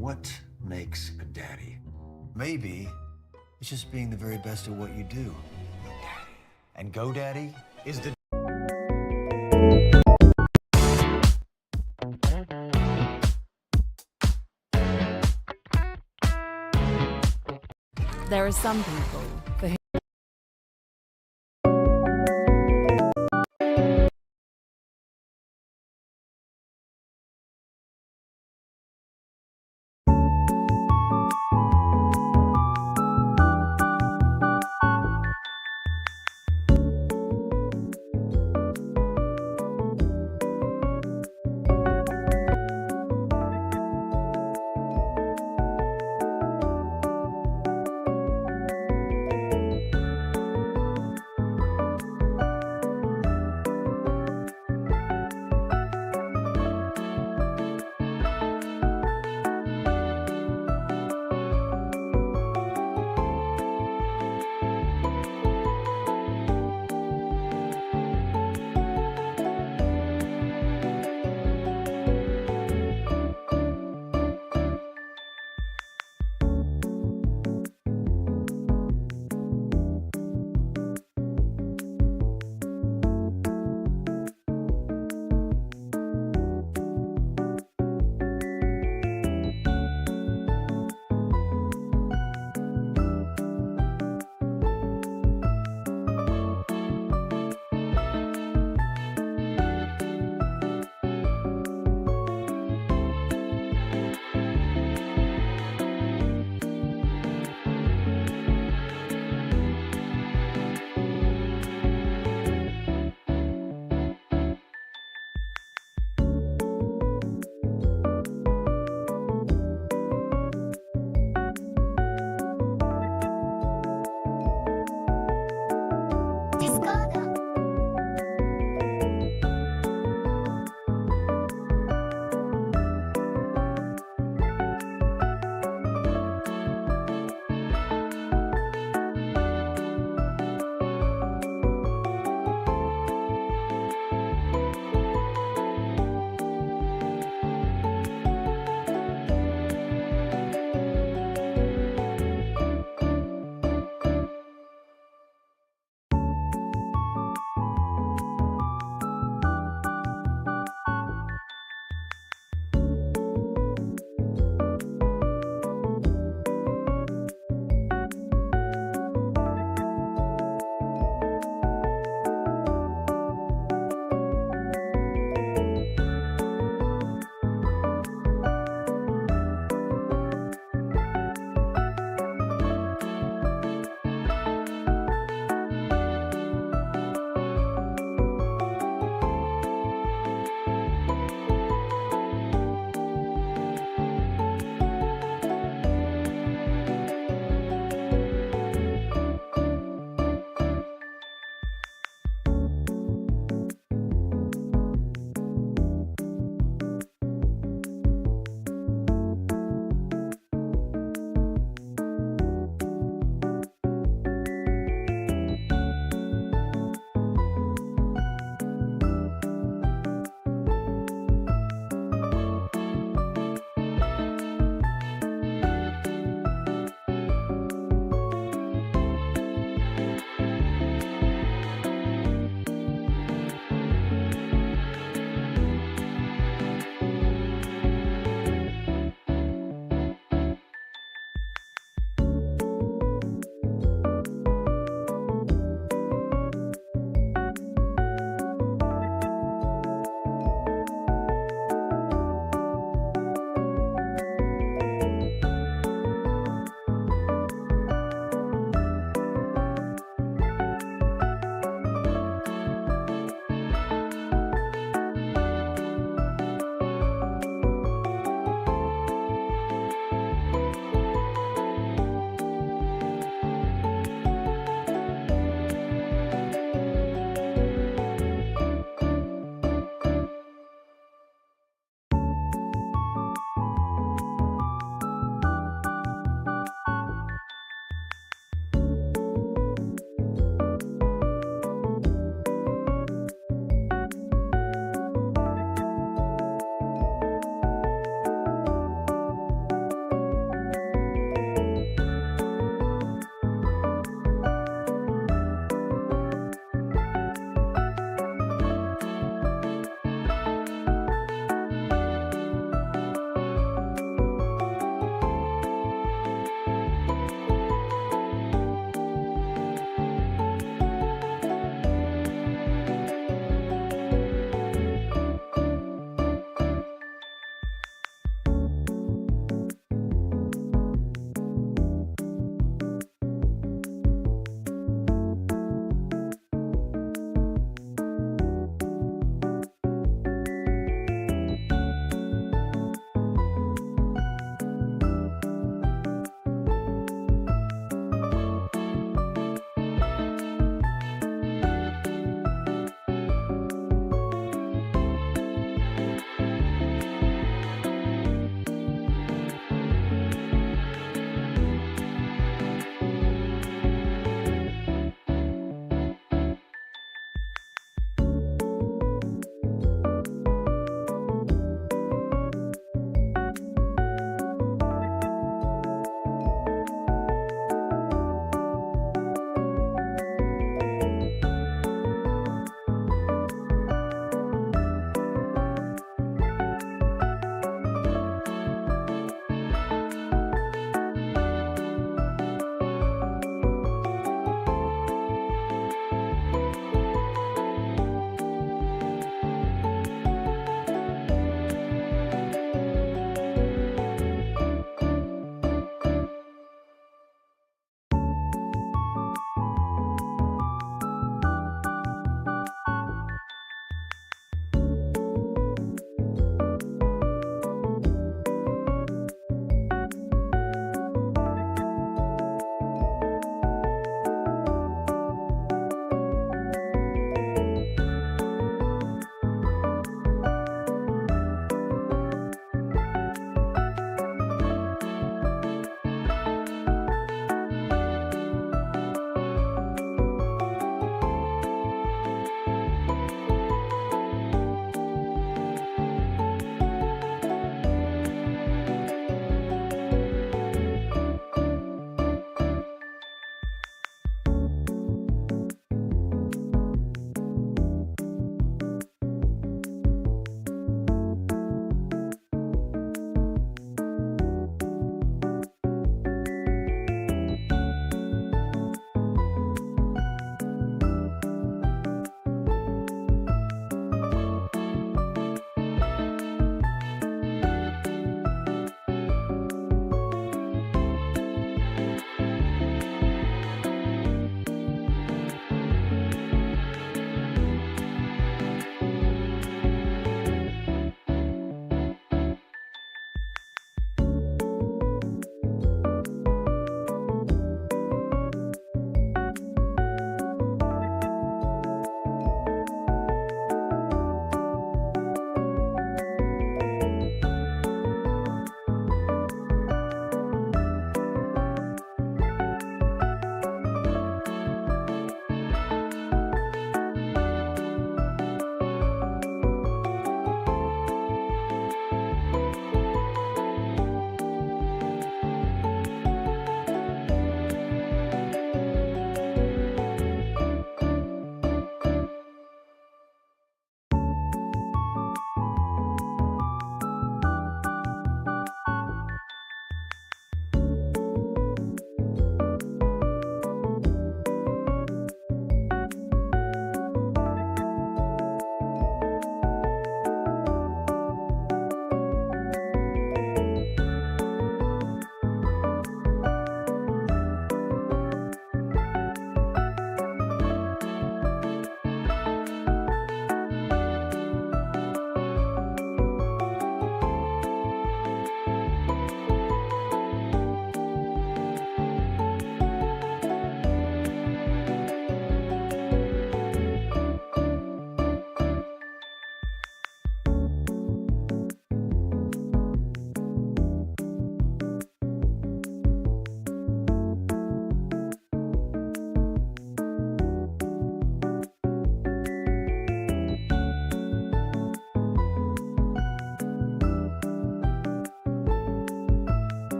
What makes a daddy? Maybe it's just being the very best at what you do. And GoDaddy is the... There are some people for whom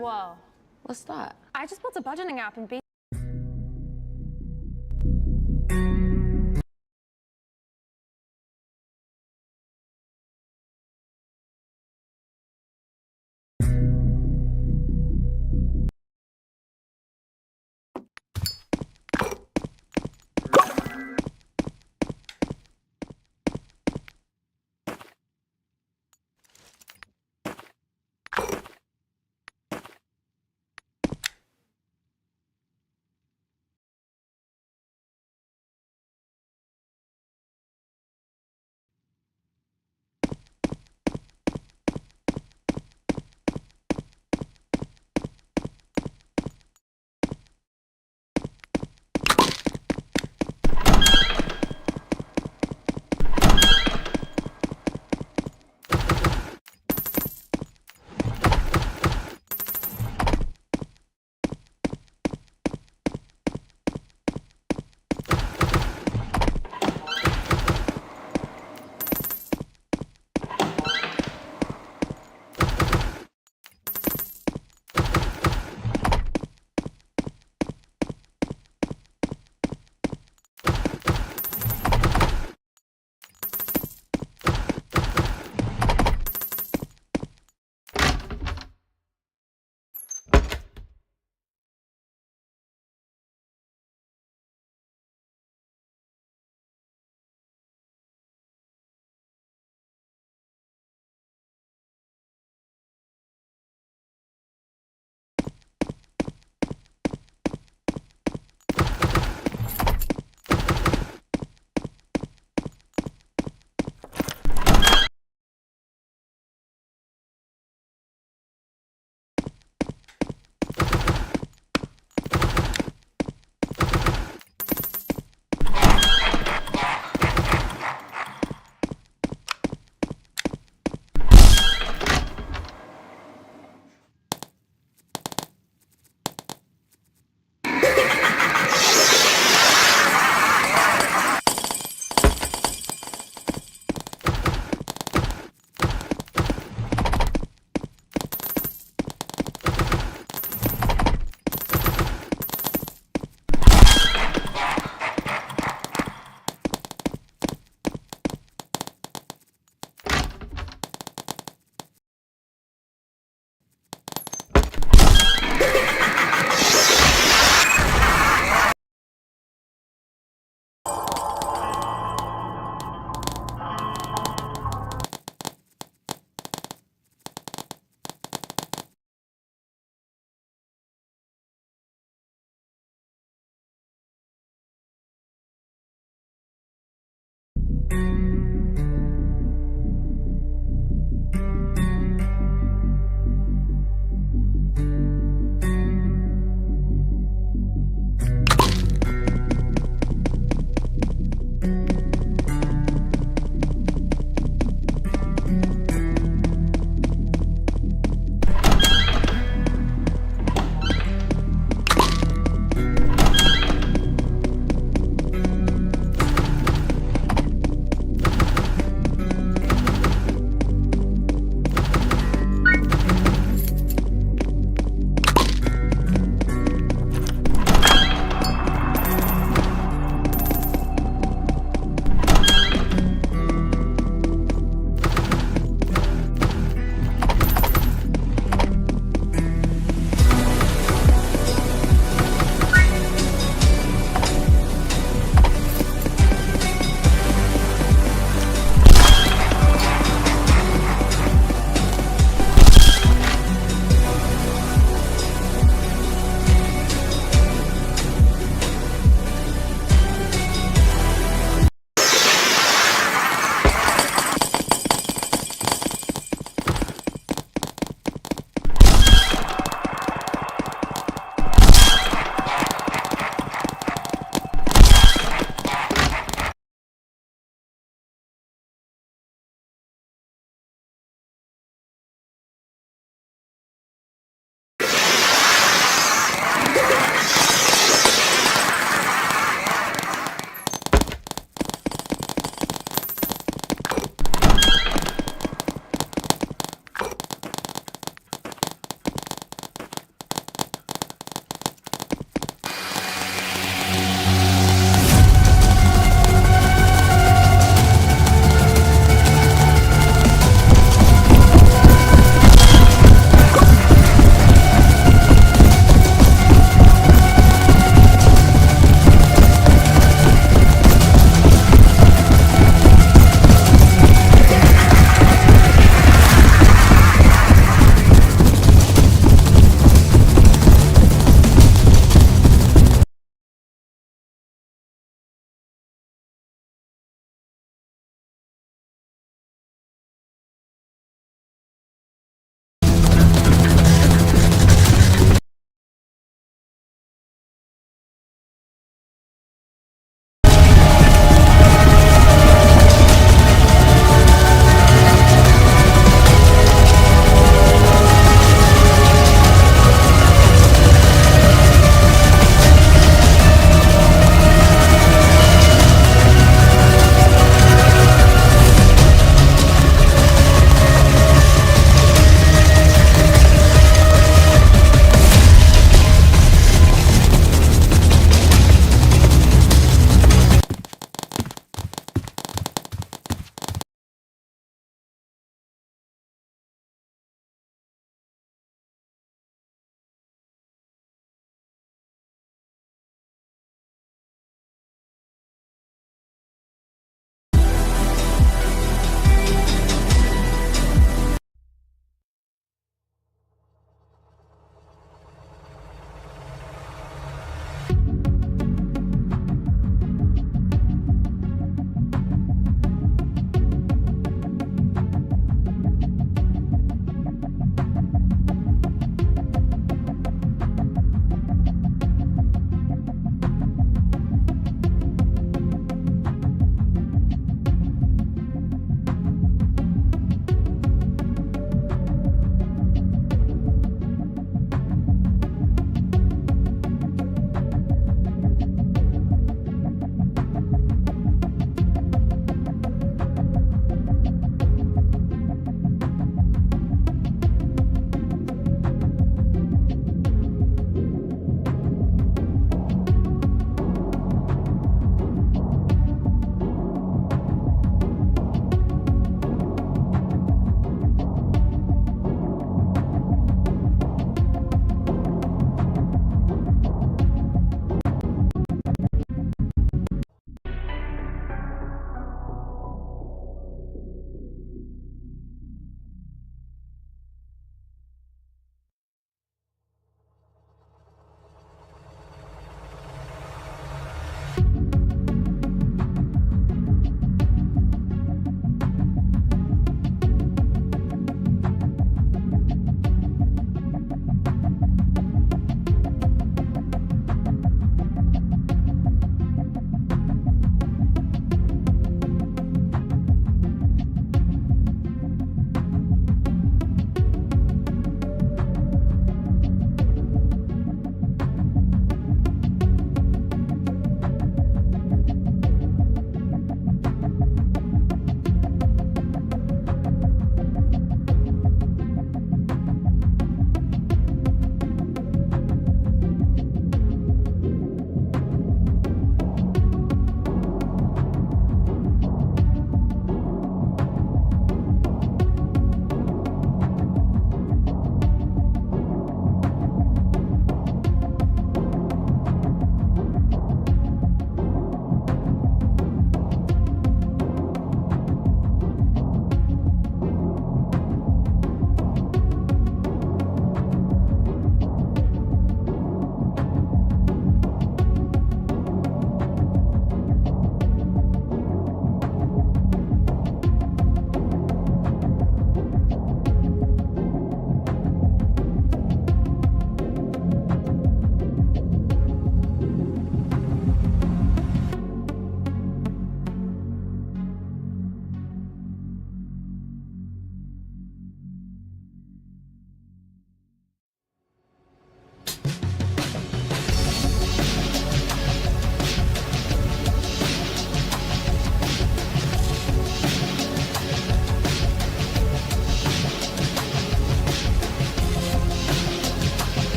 Whoa. What's that? I just built a budgeting app and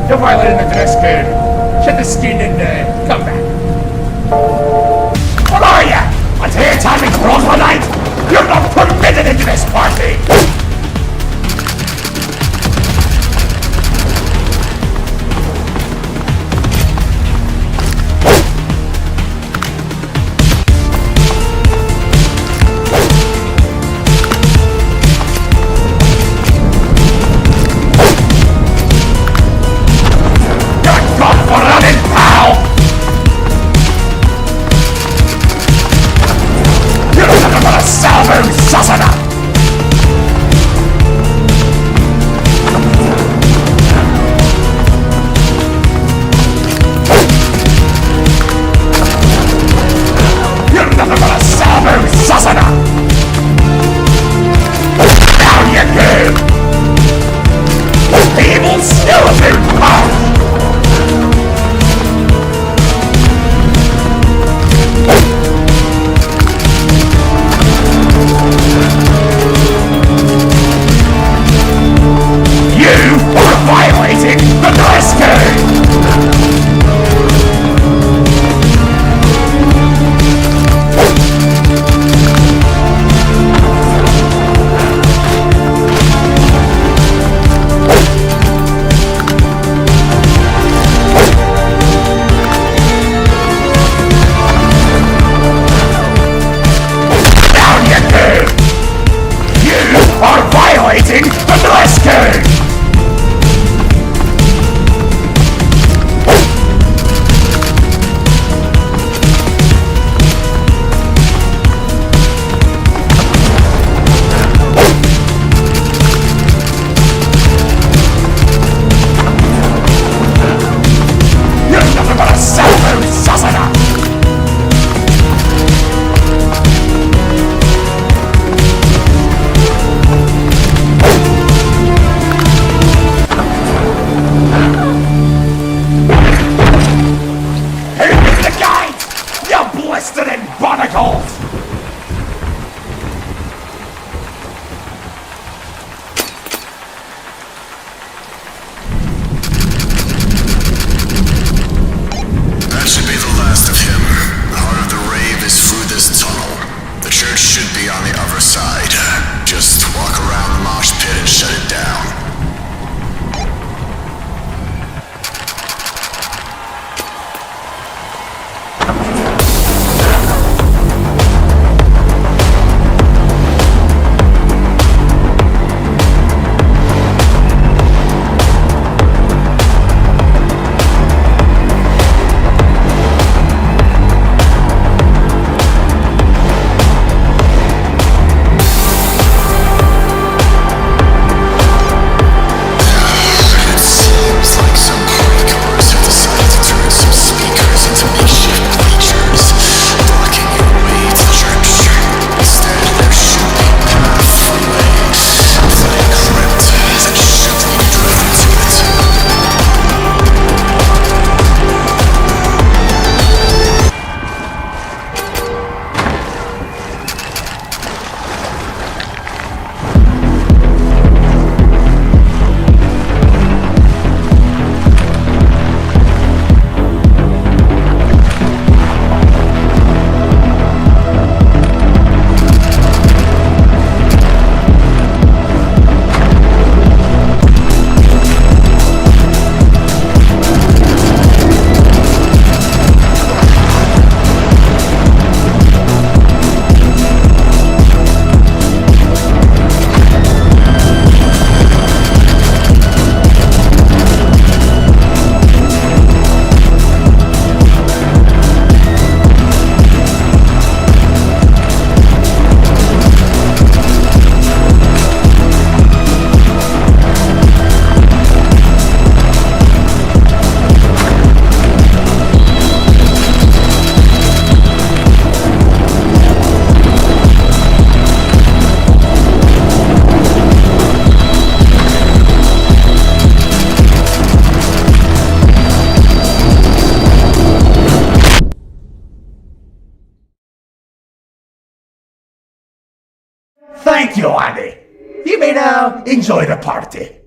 You're violating the dress code. Shed the skin and come back. What are ya? A daytime troglodyte? You're not permitted into this party! Thank you, Annie. You may now enjoy the party.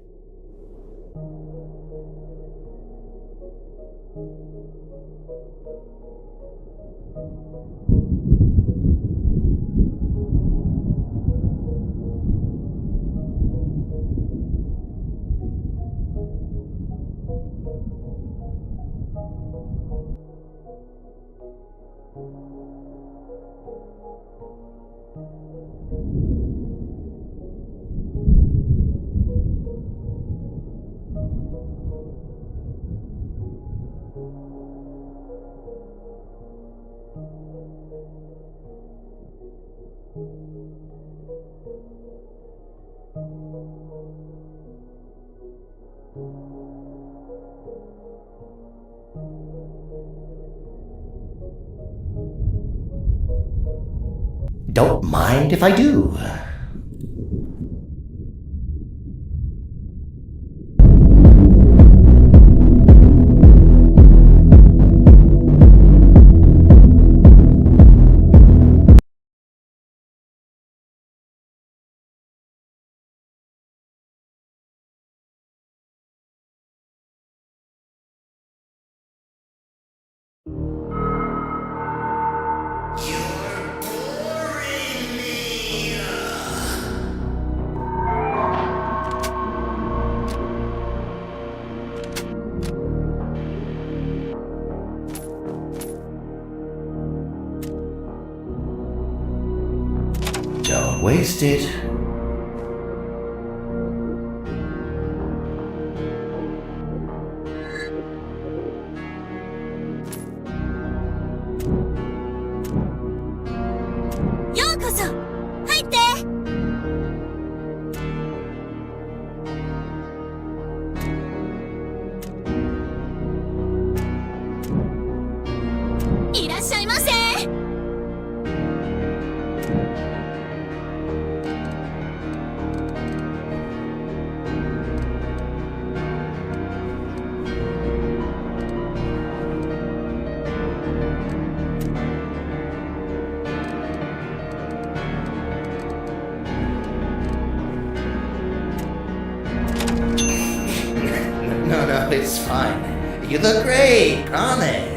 don't mind if I do. Don't waste it. No, it's fine. You look great, promise.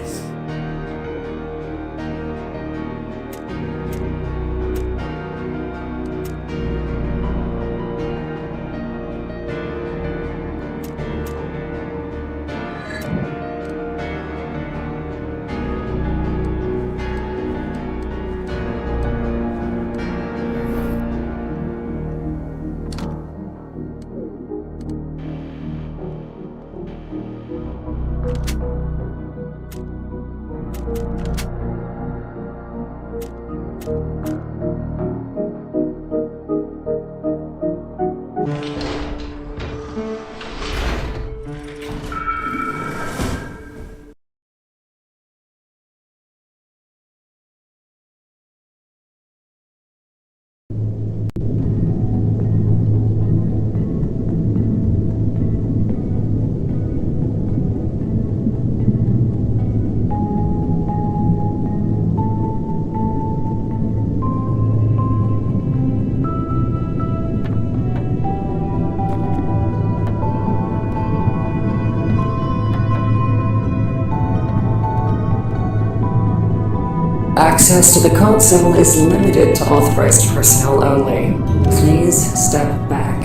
Access to the console is limited to authorized personnel only. Please step back.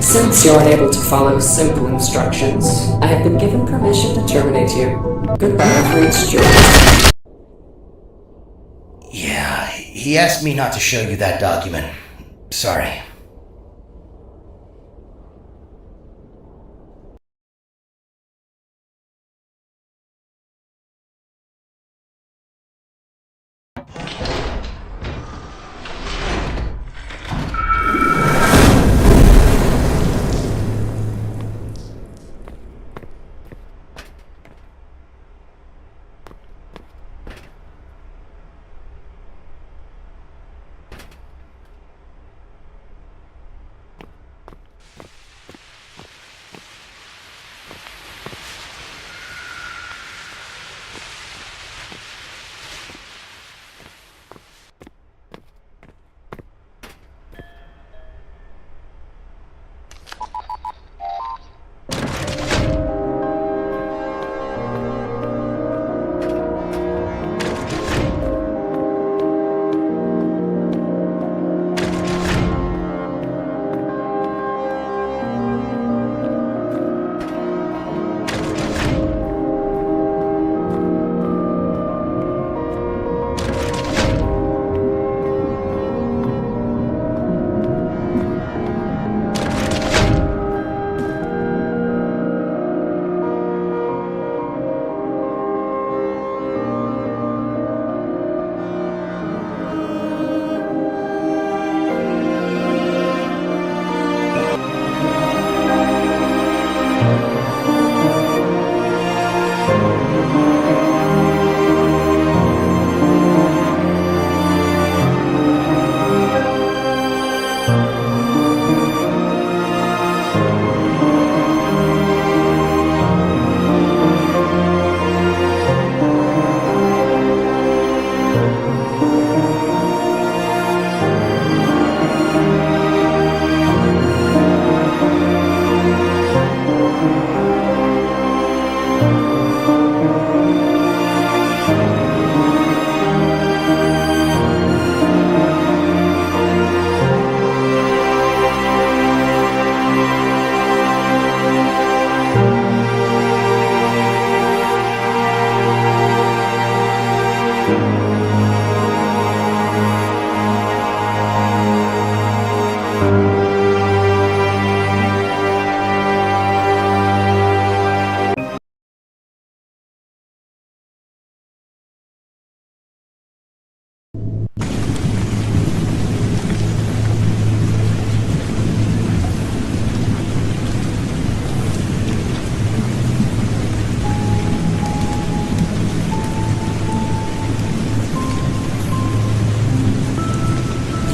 Since you're unable to follow simple instructions, I have been given permission to terminate you. Goodbye, I've reached your... Yeah, he asked me not to show you that document. Sorry.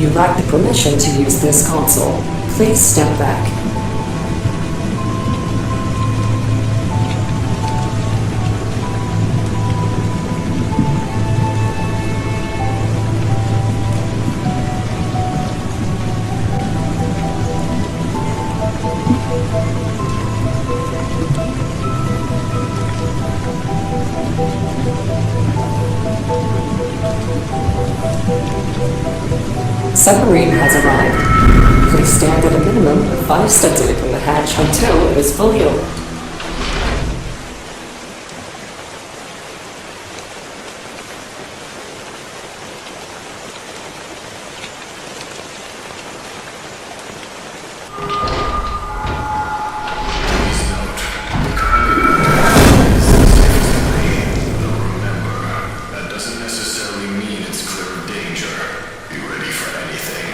You lack the permission to use this console. Please step back. Submarine has arrived. Please stand at a minimum of 5 steps away from the hatch until it is fully opened. That doesn't necessarily mean it's clear of danger. Be ready for anything.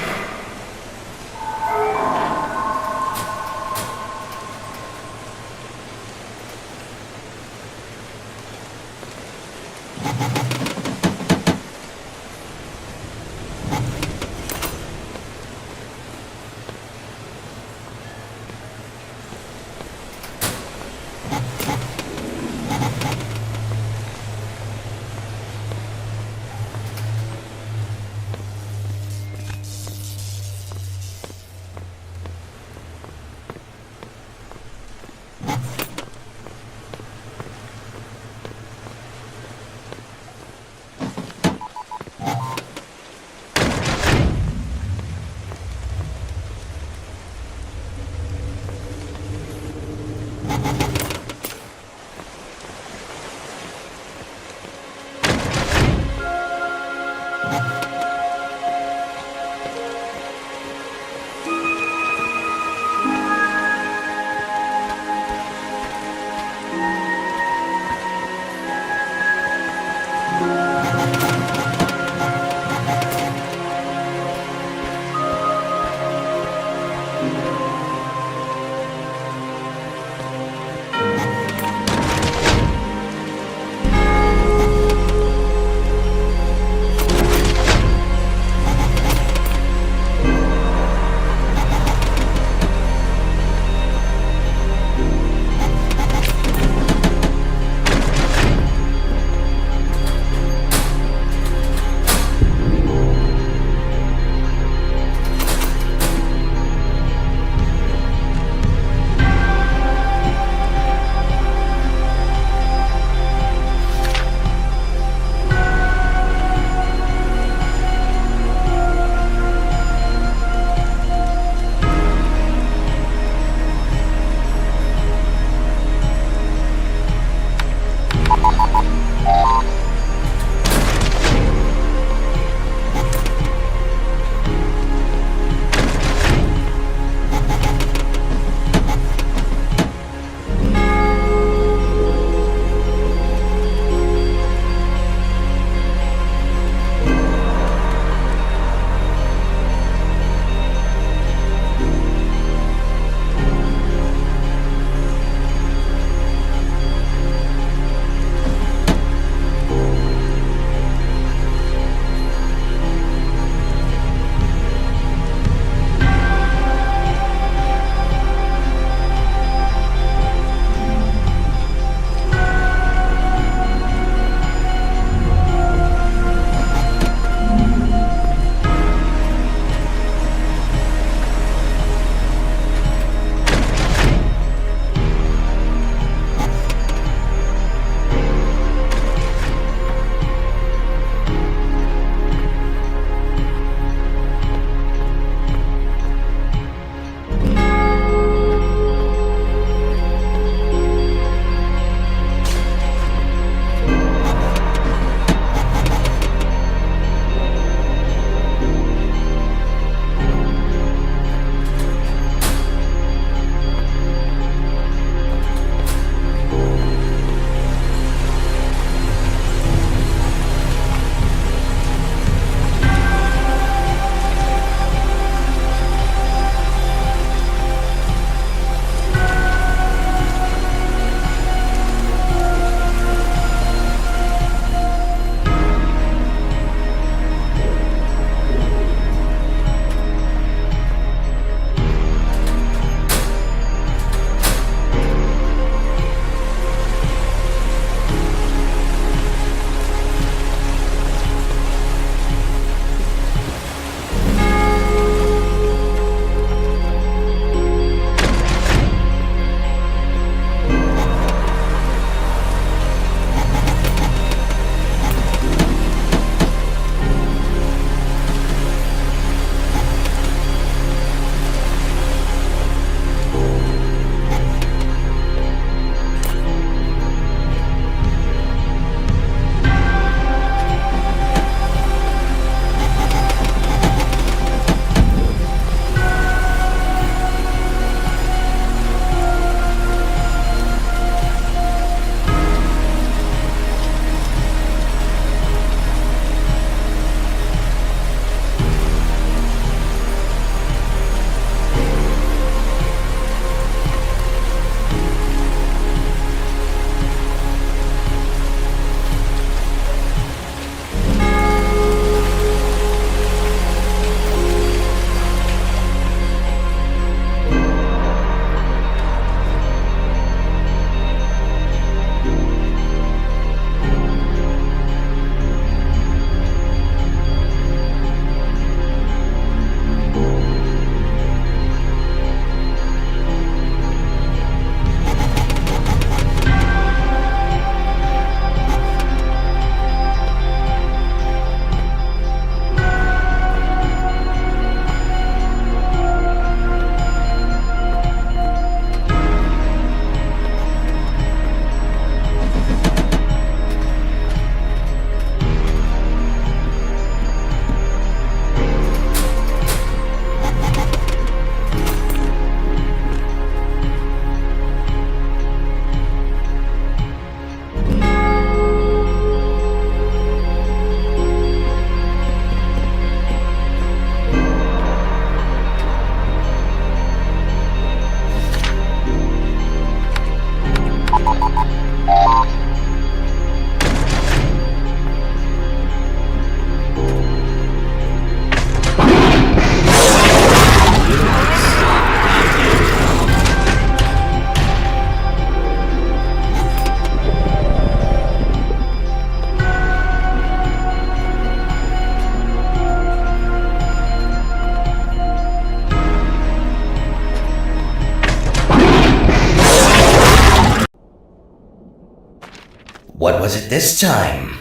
What was it this time?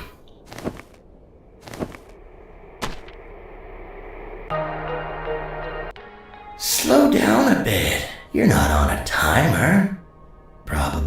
Slow down a bit. You're not on a timer. Probably.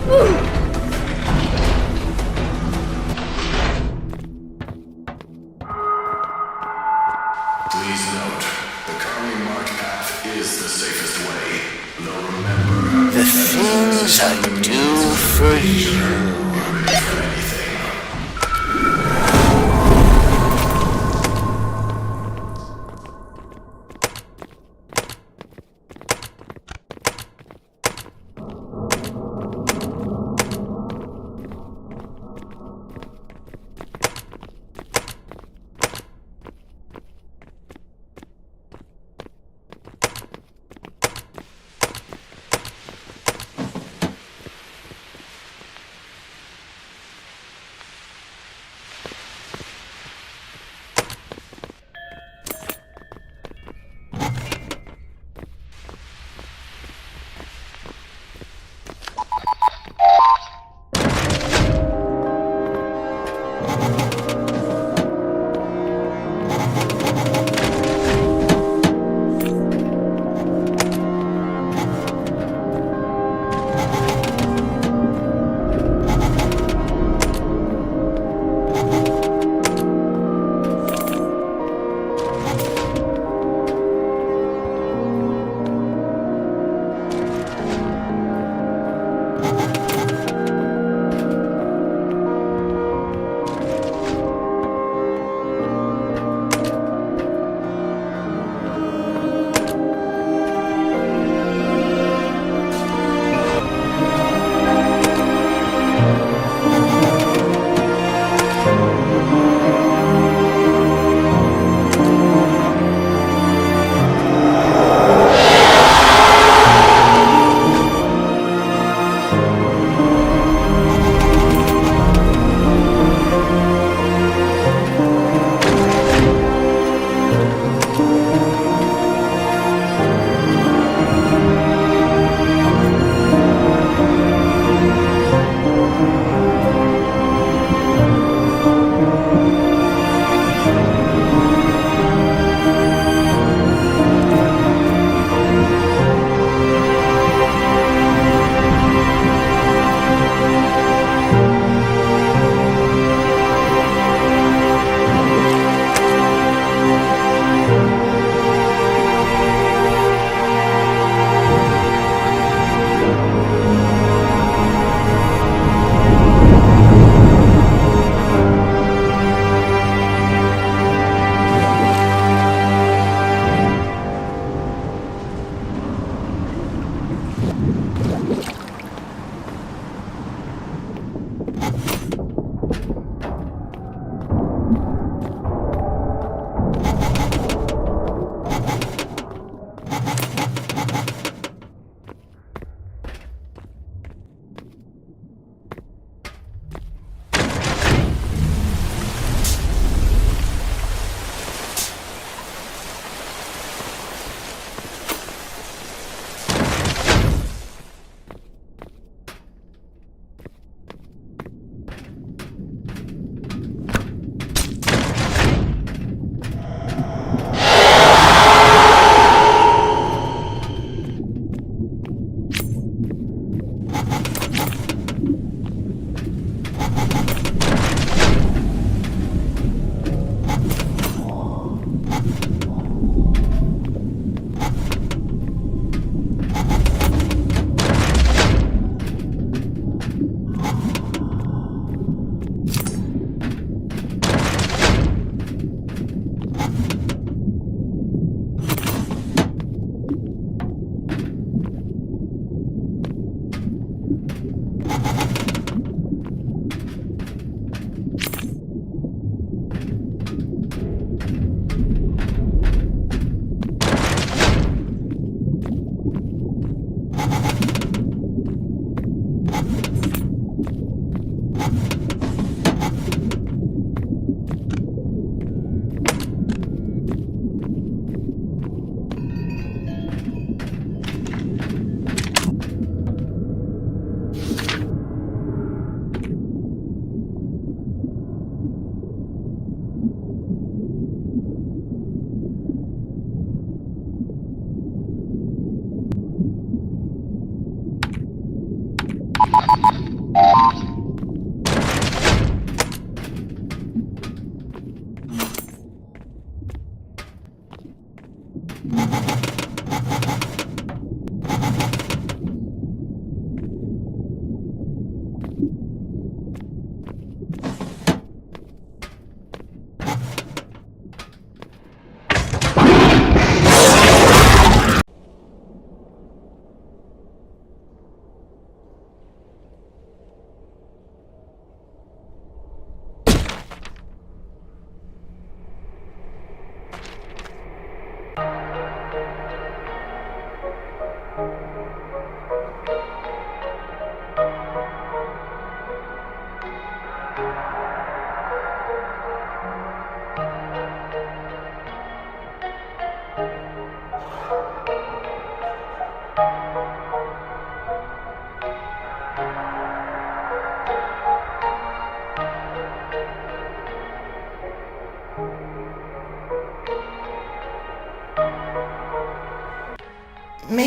Please note, the Carly March path is the safest way. Though remember, The things I do for you.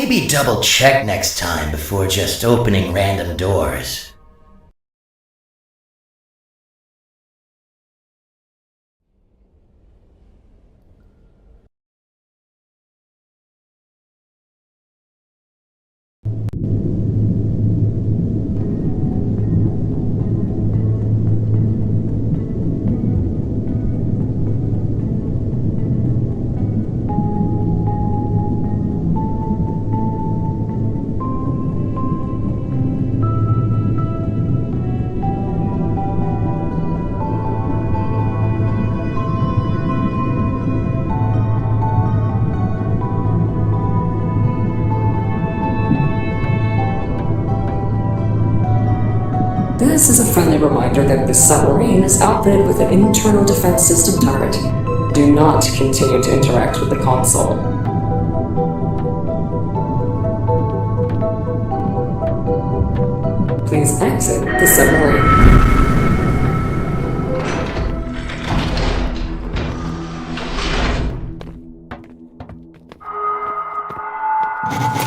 Maybe double check next time before just opening random doors. This is a friendly reminder that the submarine is outfitted with an internal defense system turret. Do not continue to interact with the console. Please exit the submarine.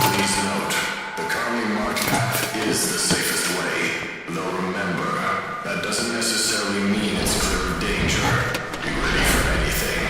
Please note, the Carly March path is the safest way. Though remember, that doesn't necessarily mean it's clear of danger. Be ready for anything.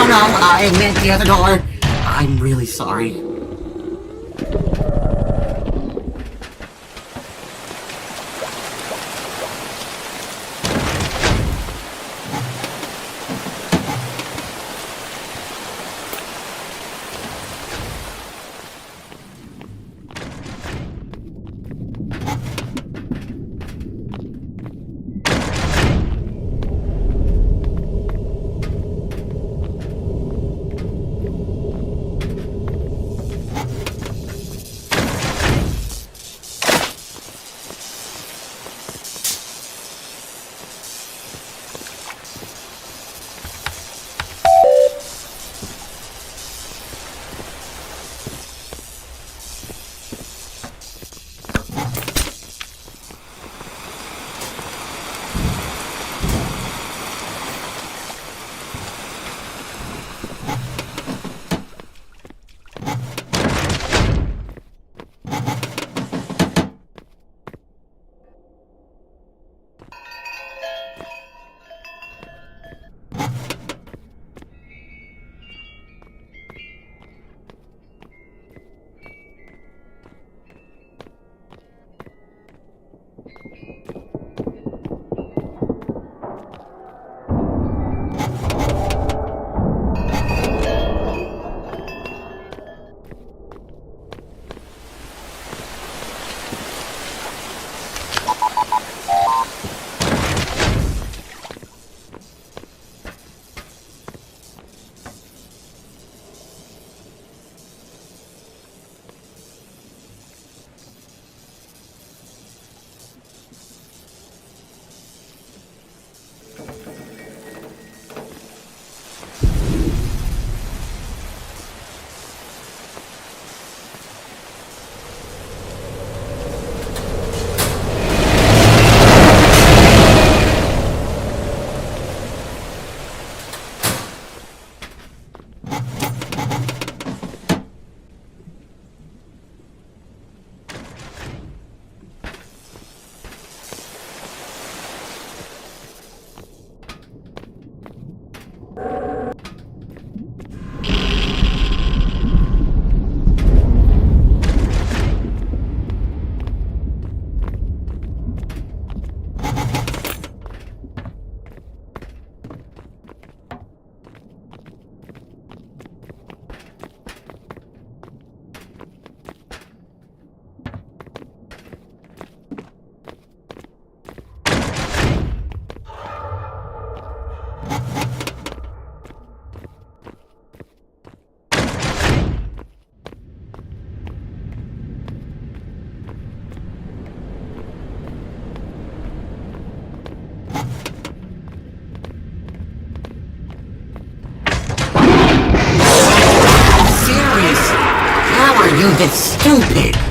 No, I meant the other door. I'm really sorry. little bit stupid.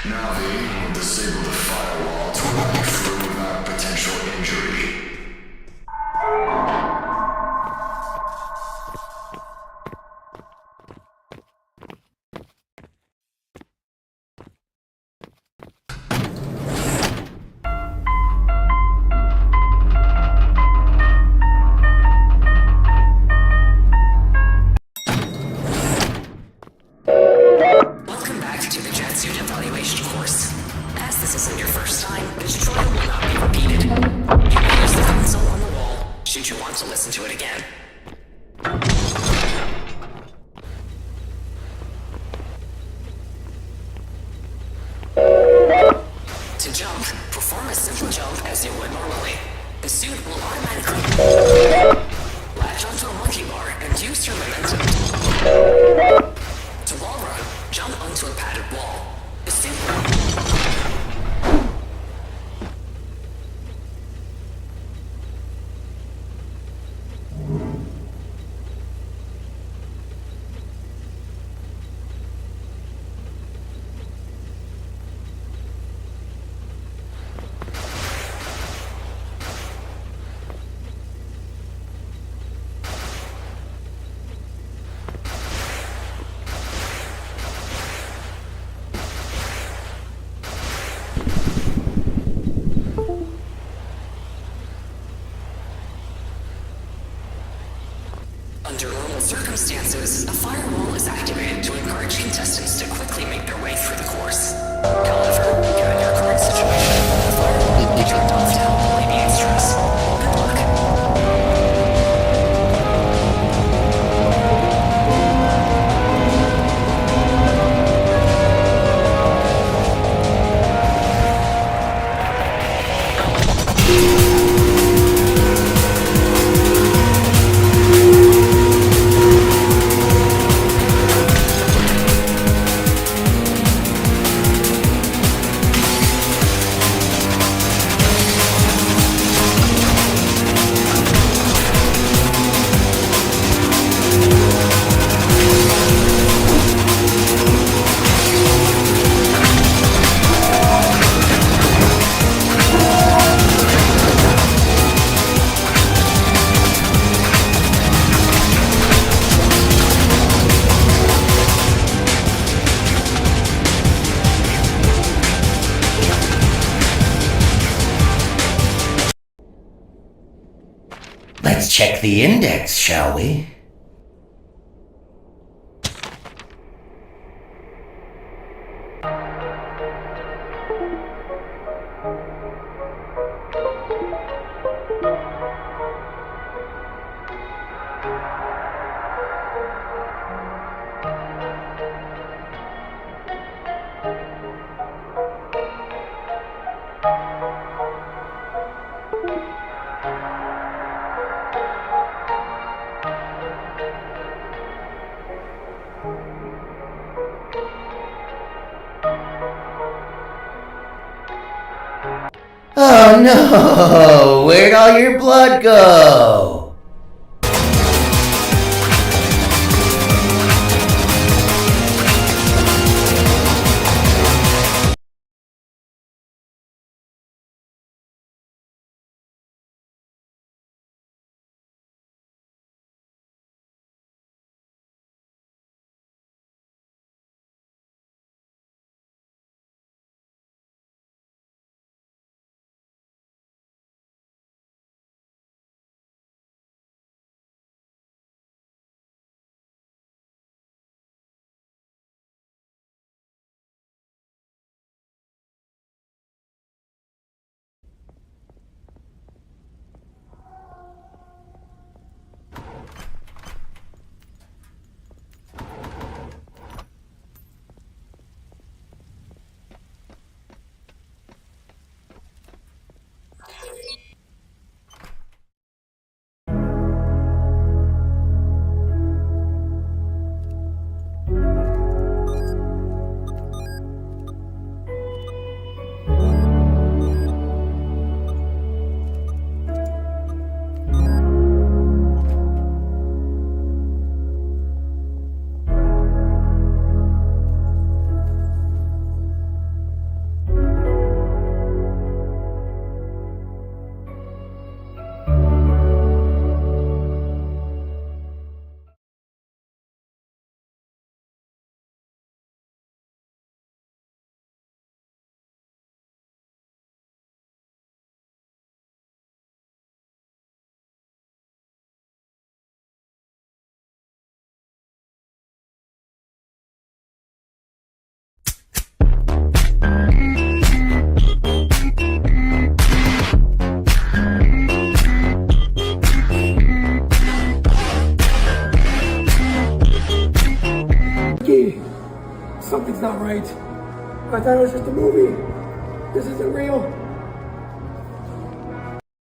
Navi will disable the firewall to allow you through without potential injury. Welcome back to the Jetsuit Evaluation course. As this isn't your first time, this tutorial will not be repeated. You may use the console on the wall, should you want to listen to it again. To jump, perform a simple jump as you would normally. The suit will automatically latch onto a monkey bar and use your momentum. To wall run, jump onto a padded wall. The suit Under normal circumstances, a firewall is activated to encourage contestants to quickly make their way through the course. However, given your current situation, the firewall will be turned off to help alleviate stress. Good luck. Let's check the index, shall we? Oh no! Where'd all your blood go? I thought it was just a movie. This isn't real.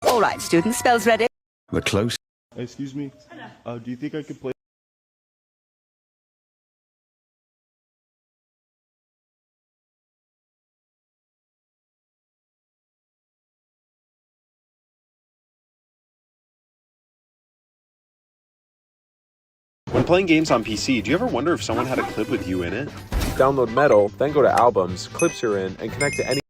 All right, students, spells ready? We're close. Excuse me. Do you think I could play? When playing games on PC, do you ever wonder if someone had a clip with you in it? Download Metal, then go to Albums, Clips are in, and connect to any.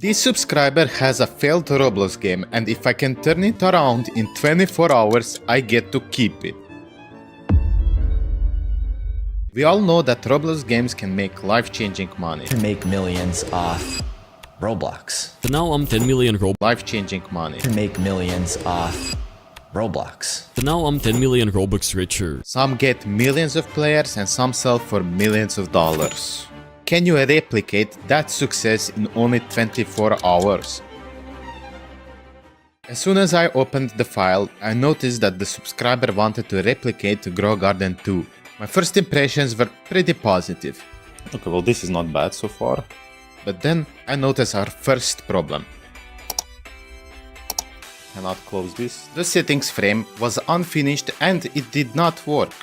This subscriber has a failed Roblox game, and if I can turn it around in 24 hours, I get to keep it. We all know that Roblox games can make life-changing money. To make millions off Roblox. تناوم 10 million Life-changing money. To make millions off Roblox. تناوم 10 million Robux richer. Some get millions of players and some sell for millions of dollars. Can you replicate that success in only 24 hours? As soon as I opened the file, I noticed that the subscriber wanted to replicate Grow Garden 2. My first impressions were pretty positive. Okay, well this is not bad so far. But then I noticed our first problem. Cannot close this. The settings frame was unfinished and it did not work.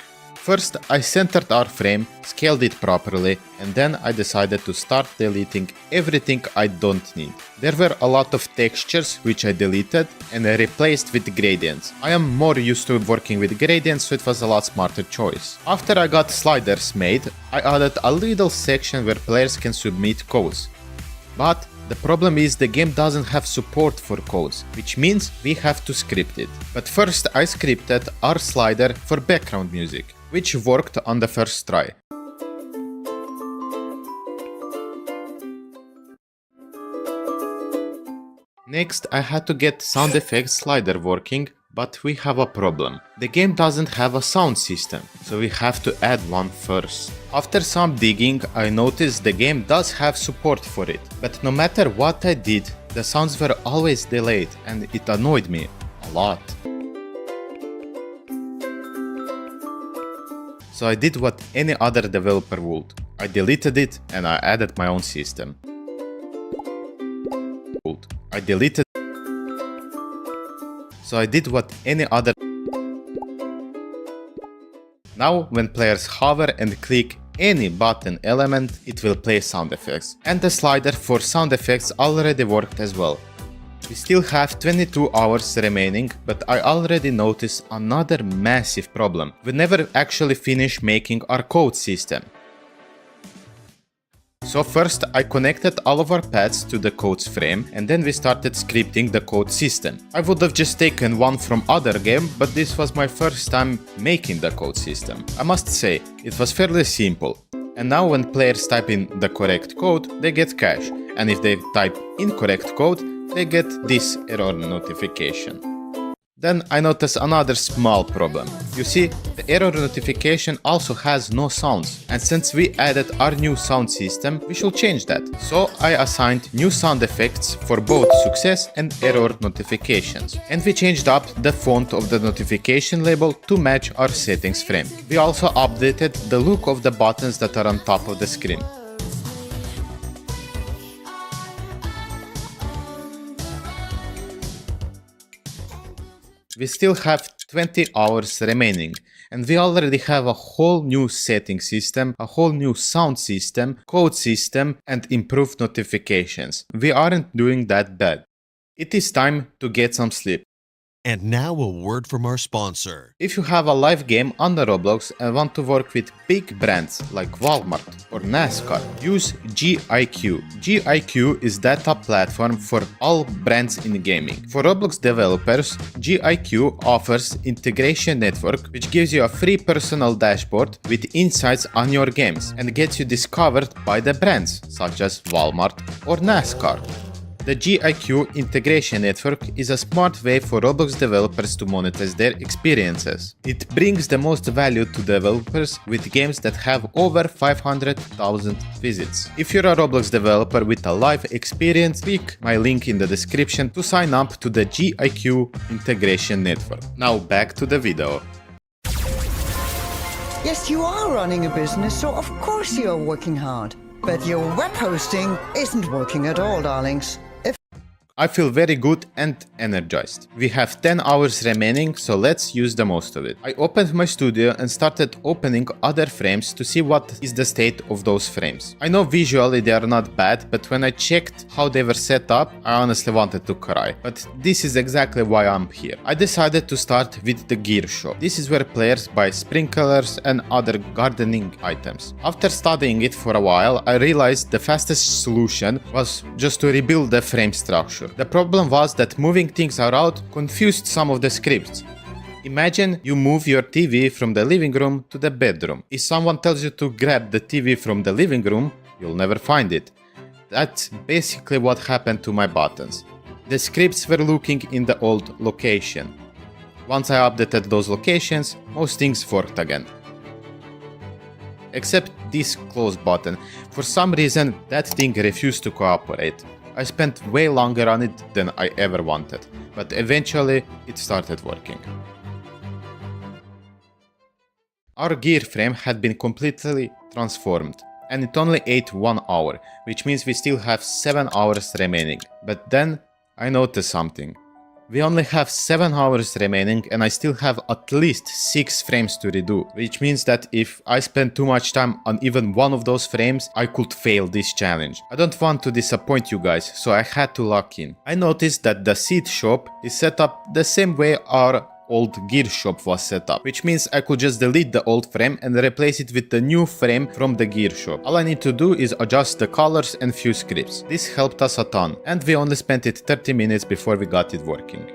First, I centered our frame, scaled it properly, and then I decided to start deleting everything I don't need. There were a lot of textures which I deleted and I replaced with gradients. I am more used to working with gradients, so it was a lot smarter choice. After I got sliders made, I added a little section where players can submit codes. But the problem is the game doesn't have support for codes, which means we have to script it. But first I scripted our slider for background music, which worked on the first try. Next, I had to get sound effects slider working, but we have a problem. The game doesn't have a sound system, so we have to add one first. After some digging, I noticed the game does have support for it, but no matter what I did, the sounds were always delayed and it annoyed me a lot. So I did what any other developer would. I deleted it and I added my own system. I deleted. So I did what any other. Now when players hover and click any button element, it will play sound effects. And the slider for sound effects already worked as well. We still have 22 hours remaining, but I already noticed another massive problem. We never actually finished making our code system. So first I connected all of our paths to the code's frame and then we started scripting the code system. I would have just taken one from other game, but this was my first time making the code system. I must say, it was fairly simple. And now when players type in the correct code, they get cash. And if they type incorrect code, they get this error notification. Then I noticed another small problem. You see, the error notification also has no sounds, and since we added our new sound system, we should change that. So I assigned new sound effects for both success and error notifications. And we changed up the font of the notification label to match our settings frame. We also updated the look of the buttons that are on top of the screen. We still have 20 hours remaining, and we already have a whole new setting system, a whole new sound system, code system, and improved notifications. We aren't doing that bad. It is time to get some sleep. And now a word from our sponsor. If you have a live game on the Roblox and want to work with big brands like Walmart or NASCAR, use GIQ. GIQ is data platform for all brands in gaming. For Roblox developers, GIQ offers integration network, which gives you a free personal dashboard with insights on your games and gets you discovered by the brands such as Walmart or NASCAR. The GIQ integration network is a smart way for Roblox developers to monetize their experiences. It brings the most value to developers with games that have over 500,000 visits. If you're a Roblox developer with a live experience, click my link in the description to sign up to the GIQ integration network. Now back to the video. Yes, you are running a business, so of course you're working hard. But your web hosting isn't working at all, darlings. I feel very good and energized. We have 10 hours remaining, so let's use the most of it. I opened my studio and started opening other frames to see what is the state of those frames. I know visually they are not bad, but when I checked how they were set up, I honestly wanted to cry. But this is exactly why I'm here. I decided to start with the gear shop. This is where players buy sprinklers and other gardening items. After studying it for a while, I realized the fastest solution was just to rebuild the frame structure. The problem was that moving things around confused some of the scripts. Imagine you move your TV from the living room to the bedroom. If someone tells you to grab the TV from the living room, you'll never find it. That's basically what happened to my buttons. The scripts were looking in the old location. Once I updated those locations, most things worked again. Except this close button. For some reason, that thing refused to cooperate. I spent way longer on it than I ever wanted, but eventually it started working. Our gear frame had been completely transformed, and it only ate 1 hour, which means we still have 7 hours remaining. But then I noticed something. We only have 7 hours remaining and I still have at least 6 frames to redo, which means that if I spend too much time on even one of those frames, I could fail this challenge. I don't want to disappoint you guys, so I had to lock in. I noticed that the seed shop is set up the same way our old gear shop was set up, which means I could just delete the old frame and replace it with the new frame from the gear shop. All I need to do is adjust the colors and few scripts. This helped us a ton, and we only spent it 30 minutes before we got it working.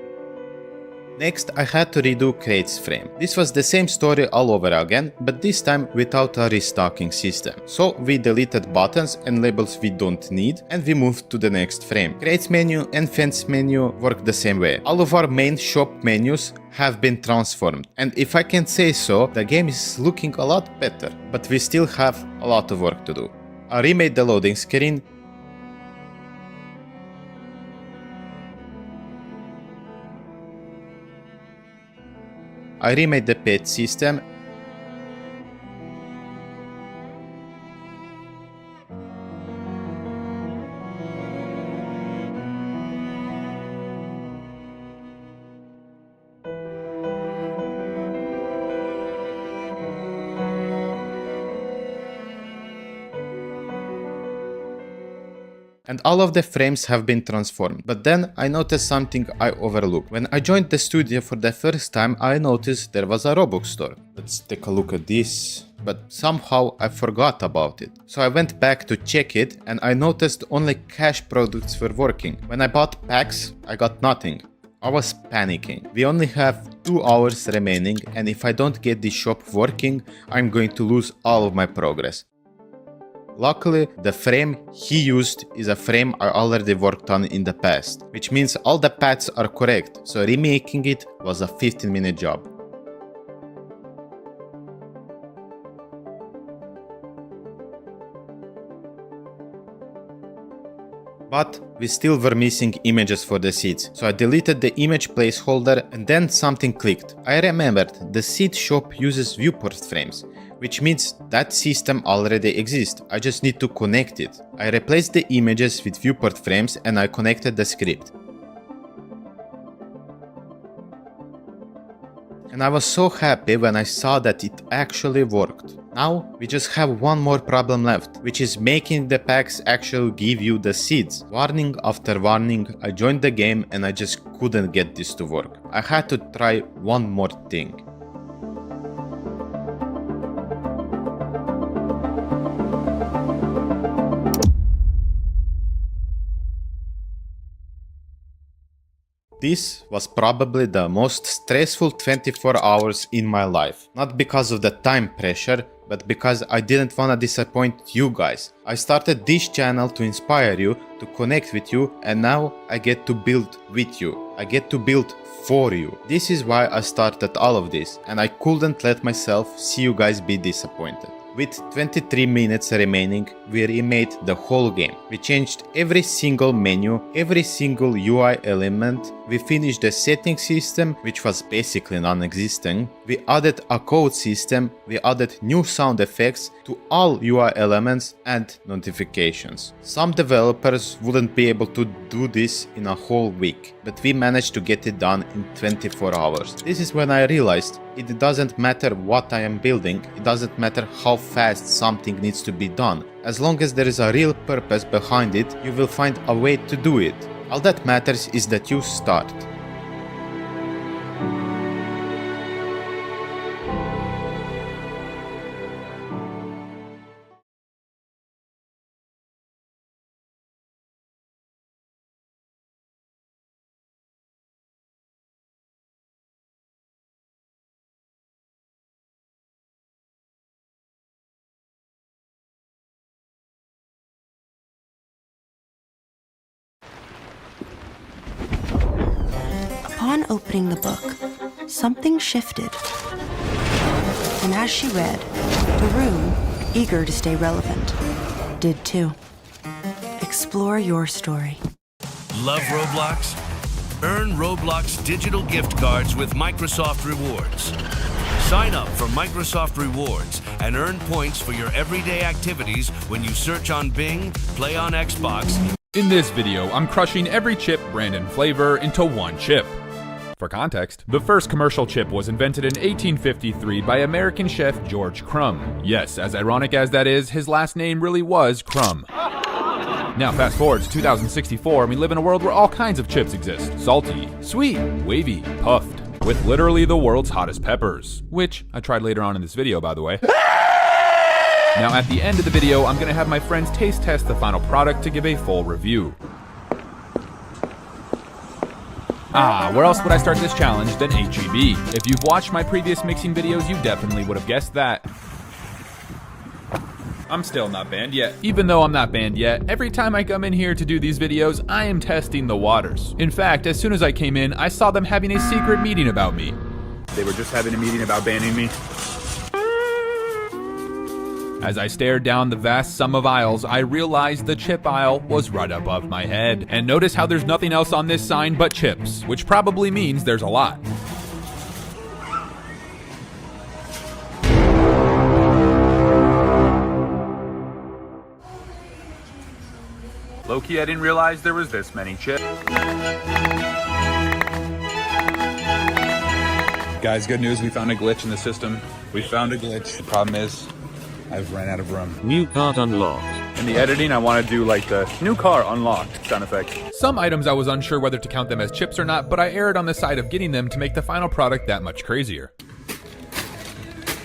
Next, I had to redo Crate's frame. This was the same story all over again, but this time without a restocking system. So we deleted buttons and labels we don't need, and we moved to the next frame. Crate's menu and fence menu work the same way. All of our main shop menus have been transformed, and if I can say so, the game is looking a lot better, but we still have a lot of work to do. I remade the loading screen, I remade the pet system, and all of the frames have been transformed. But then I noticed something I overlooked. When I joined the studio for the first time, I noticed there was a Robux store. Let's take a look at this. But somehow I forgot about it. So I went back to check it and I noticed only cash products were working. When I bought packs, I got nothing. I was panicking. We only have 2 hours remaining, and if I don't get this shop working, I'm going to lose all of my progress. Luckily, the frame he used is a frame I already worked on in the past, which means all the paths are correct, so remaking it was a 15-minute job. But we still were missing images for the seeds, so I deleted the image placeholder and then something clicked. I remembered the seed shop uses viewport frames, which means that system already exists. I just need to connect it. I replaced the images with viewport frames and I connected the script. And I was so happy when I saw that it actually worked. Now we just have one more problem left, which is making the packs actually give you the seeds. Warning after warning, I joined the game and I just couldn't get this to work. I had to try one more thing. This was probably the most stressful 24 hours in my life. Not because of the time pressure, but because I didn't wanna disappoint you guys. I started this channel to inspire you, to connect with you, and now I get to build with you. I get to build for you. This is why I started all of this, and I couldn't let myself see you guys be disappointed. With 23 minutes remaining, we remade the whole game. We changed every single menu, every single UI element. We finished the setting system, which was basically non-existent. We added a code system. We added new sound effects to all UI elements and notifications. Some developers wouldn't be able to do this in a whole week, but we managed to get it done in 24 hours. This is when I realized it doesn't matter what I am building, it doesn't matter how fast something needs to be done. As long as there is a real purpose behind it, you will find a way to do it. All that matters is that you start. Upon opening the book, something shifted. And as she read, Tarun, eager to stay relevant, did too. Explore your story. Love Roblox? Earn Roblox digital gift cards with Microsoft Rewards. Sign up for Microsoft Rewards and earn points for your everyday activities when you search on Bing, play on Xbox. In this video, I'm crushing every chip, brand, and flavor into one chip. For context, the first commercial chip was invented in 1853 by American chef George Crumb. Yes, as ironic as that is, his last name really was Crumb. Now fast forward to 2064 and we live in a world where all kinds of chips exist. Salty, sweet, wavy, puffed, with literally the world's hottest peppers. Which I tried later on in this video, by the way. Now at the end of the video, I'm gonna have my friends taste test the final product to give a full review. Where else would I start this challenge than HEB? If you've watched my previous mixing videos, you definitely would have guessed that. I'm still not banned yet. Even though I'm not banned yet, every time I come in here to do these videos, I am testing the waters. In fact, as soon as I came in, I saw them having a secret meeting about me. They were just having a meeting about banning me. As I stared down the vast sum of aisles, I realized the chip aisle was right above my head. And notice how there's nothing else on this sign but chips, which probably means there's a lot. Low-key, I didn't realize there was this many chips. Guys, good news, we found a glitch in the system. We found a glitch. The problem is, I've ran out of room. New card unlocked. In the editing, I want to do like the new car unlocked sound effect. Some items I was unsure whether to count them as chips or not, but I erred on the side of getting them to make the final product that much crazier.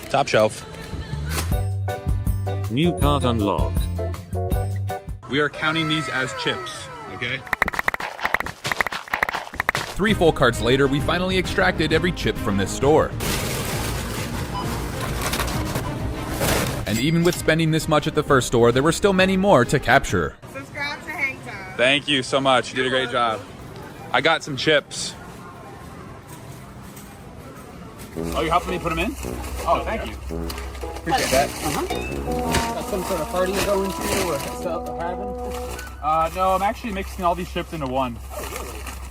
Top shelf. New card unlocked. We are counting these as chips, okay? 3 full carts later, we finally extracted every chip from this store. And even with spending this much at the first store, there were still many more to capture. Subscribe to Hang Time. Thank you so much. You did a great job. I got some chips. Oh, you're helping me put them in? Oh, thank you. Appreciate that. Got some sort of party you're going to or stuff having? No, I'm actually mixing all these chips into one.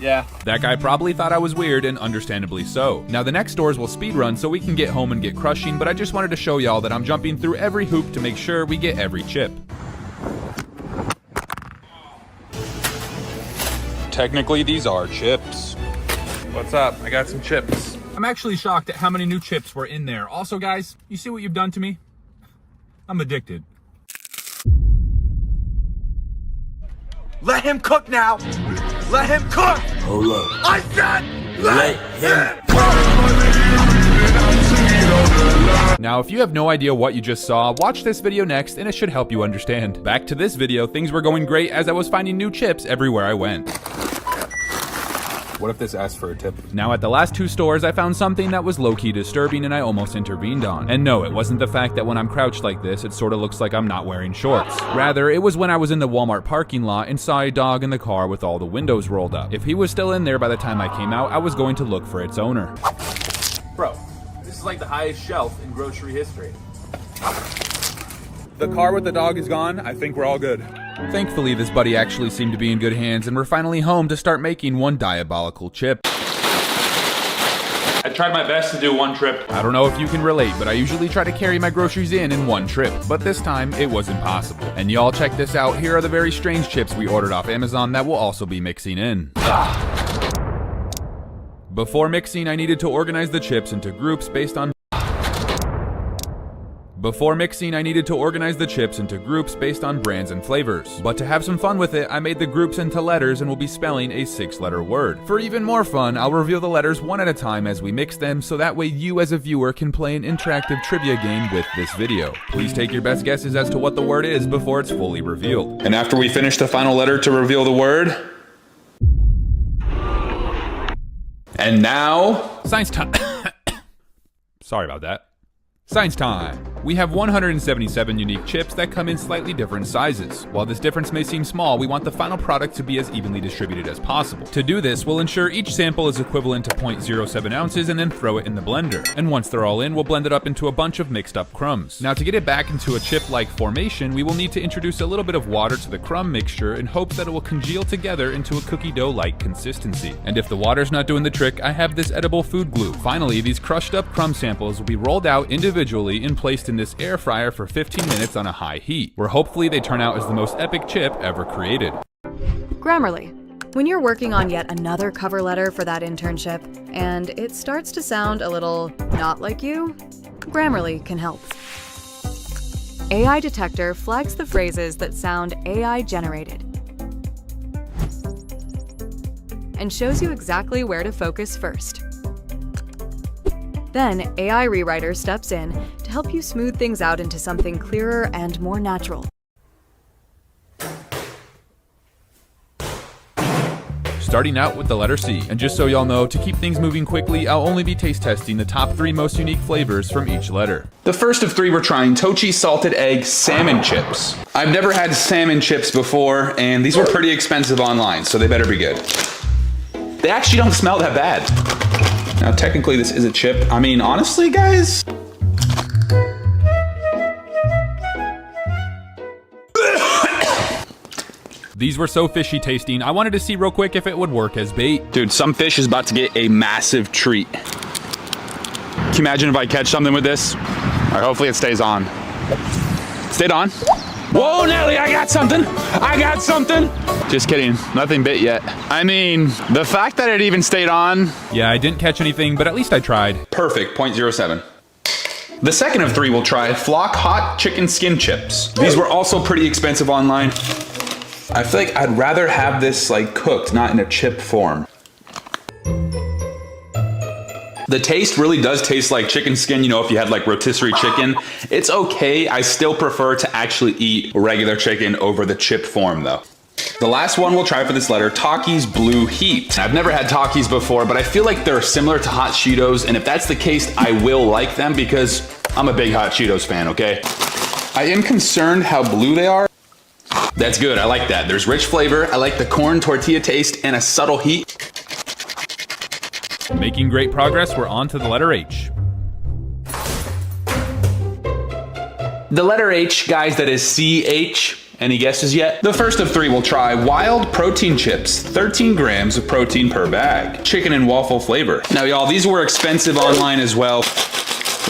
Yeah. That guy probably thought I was weird, and understandably so. Now the next stores will speedrun so we can get home and get crushing, but I just wanted to show y'all that I'm jumping through every hoop to make sure we get every chip. Technically, these are chips. What's up? I got some chips. I'm actually shocked at how many new chips were in there. Also, guys, you see what you've done to me? I'm addicted. Let him cook now! Let him cook! Hold up. I said let him Now, if you have no idea what you just saw, watch this video next and it should help you understand. Back to this video, things were going great as I was finding new chips everywhere I went. What if this asked for a tip? Now, at the last two stores, I found something that was low-key disturbing and I almost intervened on. And no, it wasn't the fact that when I'm crouched like this, it sort of looks like I'm not wearing shorts. Rather, it was when I was in the Walmart parking lot and saw a dog in the car with all the windows rolled up. If he was still in there by the time I came out, I was going to look for its owner. Bro, this is like the highest shelf in grocery history. The car with the dog is gone. I think we're all good. Thankfully, this buddy actually seemed to be in good hands and we're finally home to start making one diabolical chip. I tried my best to do one trip. I don't know if you can relate, but I usually try to carry my groceries in one trip. But this time, it was impossible. And y'all check this out. Here are the very strange chips we ordered off Amazon that we'll also be mixing in. Before mixing, I needed to organize the chips into groups based on brands and flavors. But to have some fun with it, I made the groups into letters and will be spelling a 6-letter word. For even more fun, I'll reveal the letters one at a time as we mix them, so that way you as a viewer can play an interactive trivia game with this video. Please take your best guesses as to what the word is before it's fully revealed. And after we finish the final letter to reveal the word... And now... Science time. Sorry about that. Science time! We have 177 unique chips that come in slightly different sizes. While this difference may seem small, we want the final product to be as evenly distributed as possible. To do this, we'll ensure each sample is equivalent to 0.07 ounces and then throw it in the blender. And once they're all in, we'll blend it up into a bunch of mixed up crumbs. Now, to get it back into a chip-like formation, we will need to introduce a little bit of water to the crumb mixture in hopes that it will congeal together into a cookie dough-like consistency. And if the water's not doing the trick, I have this edible food glue. Finally, these crushed up crumb samples will be rolled out individually and placed in this air fryer for 15 minutes on a high heat, where hopefully they turn out as the most epic chip ever created. Grammarly. When you're working on yet another cover letter for that internship, and it starts to sound a little not like you, Grammarly can help. AI Detector flags the phrases that sound AI generated and shows you exactly where to focus first. Then, AI Rewriter steps in to help you smooth things out into something clearer and more natural. Starting out with the letter C. And just so y'all know, to keep things moving quickly, I'll only be taste testing the top 3 most unique flavors from each letter. The first of 3 we're trying Tochi salted egg salmon chips. I've never had salmon chips before, and these were pretty expensive online, so they better be good. They actually don't smell that bad. Now, technically, this is a chip. I mean, honestly, guys. These were so fishy tasting, I wanted to see real quick if it would work as bait. Dude, some fish is about to get a massive treat. Can you imagine if I catch something with this? All right, hopefully it stays on. Stayed on. Whoa, Nelly, I got something. I got something. Just kidding, nothing bit yet. I mean, the fact that it even stayed on. Yeah, I didn't catch anything, but at least I tried. Perfect, 0.07. The second of 3 we'll try Flock hot chicken skin chips. These were also pretty expensive online. I feel like I'd rather have this like cooked, not in a chip form. The taste really does taste like chicken skin, you know, if you had like rotisserie chicken. It's okay, I still prefer to actually eat regular chicken over the chip form though. The last one we'll try for this letter, Takis Blue Heat. I've never had Takis before, but I feel like they're similar to Hot Cheetos, and if that's the case, I will like them because I'm a big Hot Cheetos fan, okay? I am concerned how blue they are. That's good, I like that. There's rich flavor, I like the corn tortilla taste, and a subtle heat. Making great progress, we're on to the letter H. The letter H, guys, that is C-H. Any guesses yet? The first of 3 we'll try Wild Protein Chips. 13 grams of protein per bag. Chicken and waffle flavor. Now, y'all, these were expensive online as well.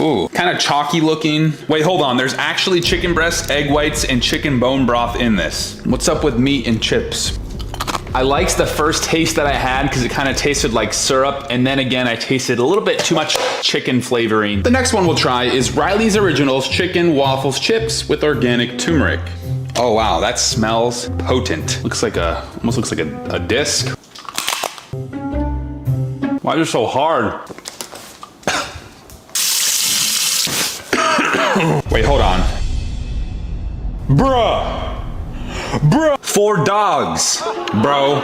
Ooh, kind of chalky looking. Wait, hold on. There's actually chicken breast, egg whites, and chicken bone broth in this. What's up with meat and chips? I liked the first taste that I had because it kind of tasted like syrup, and then again I tasted a little bit too much chicken flavoring. The next one we'll try is Riley's Originals Chicken Waffles Chips with organic turmeric. Oh wow, that smells potent. Almost looks like a disc. Why is it so hard? Wait, hold on. Bruh! 4 dogs, bro.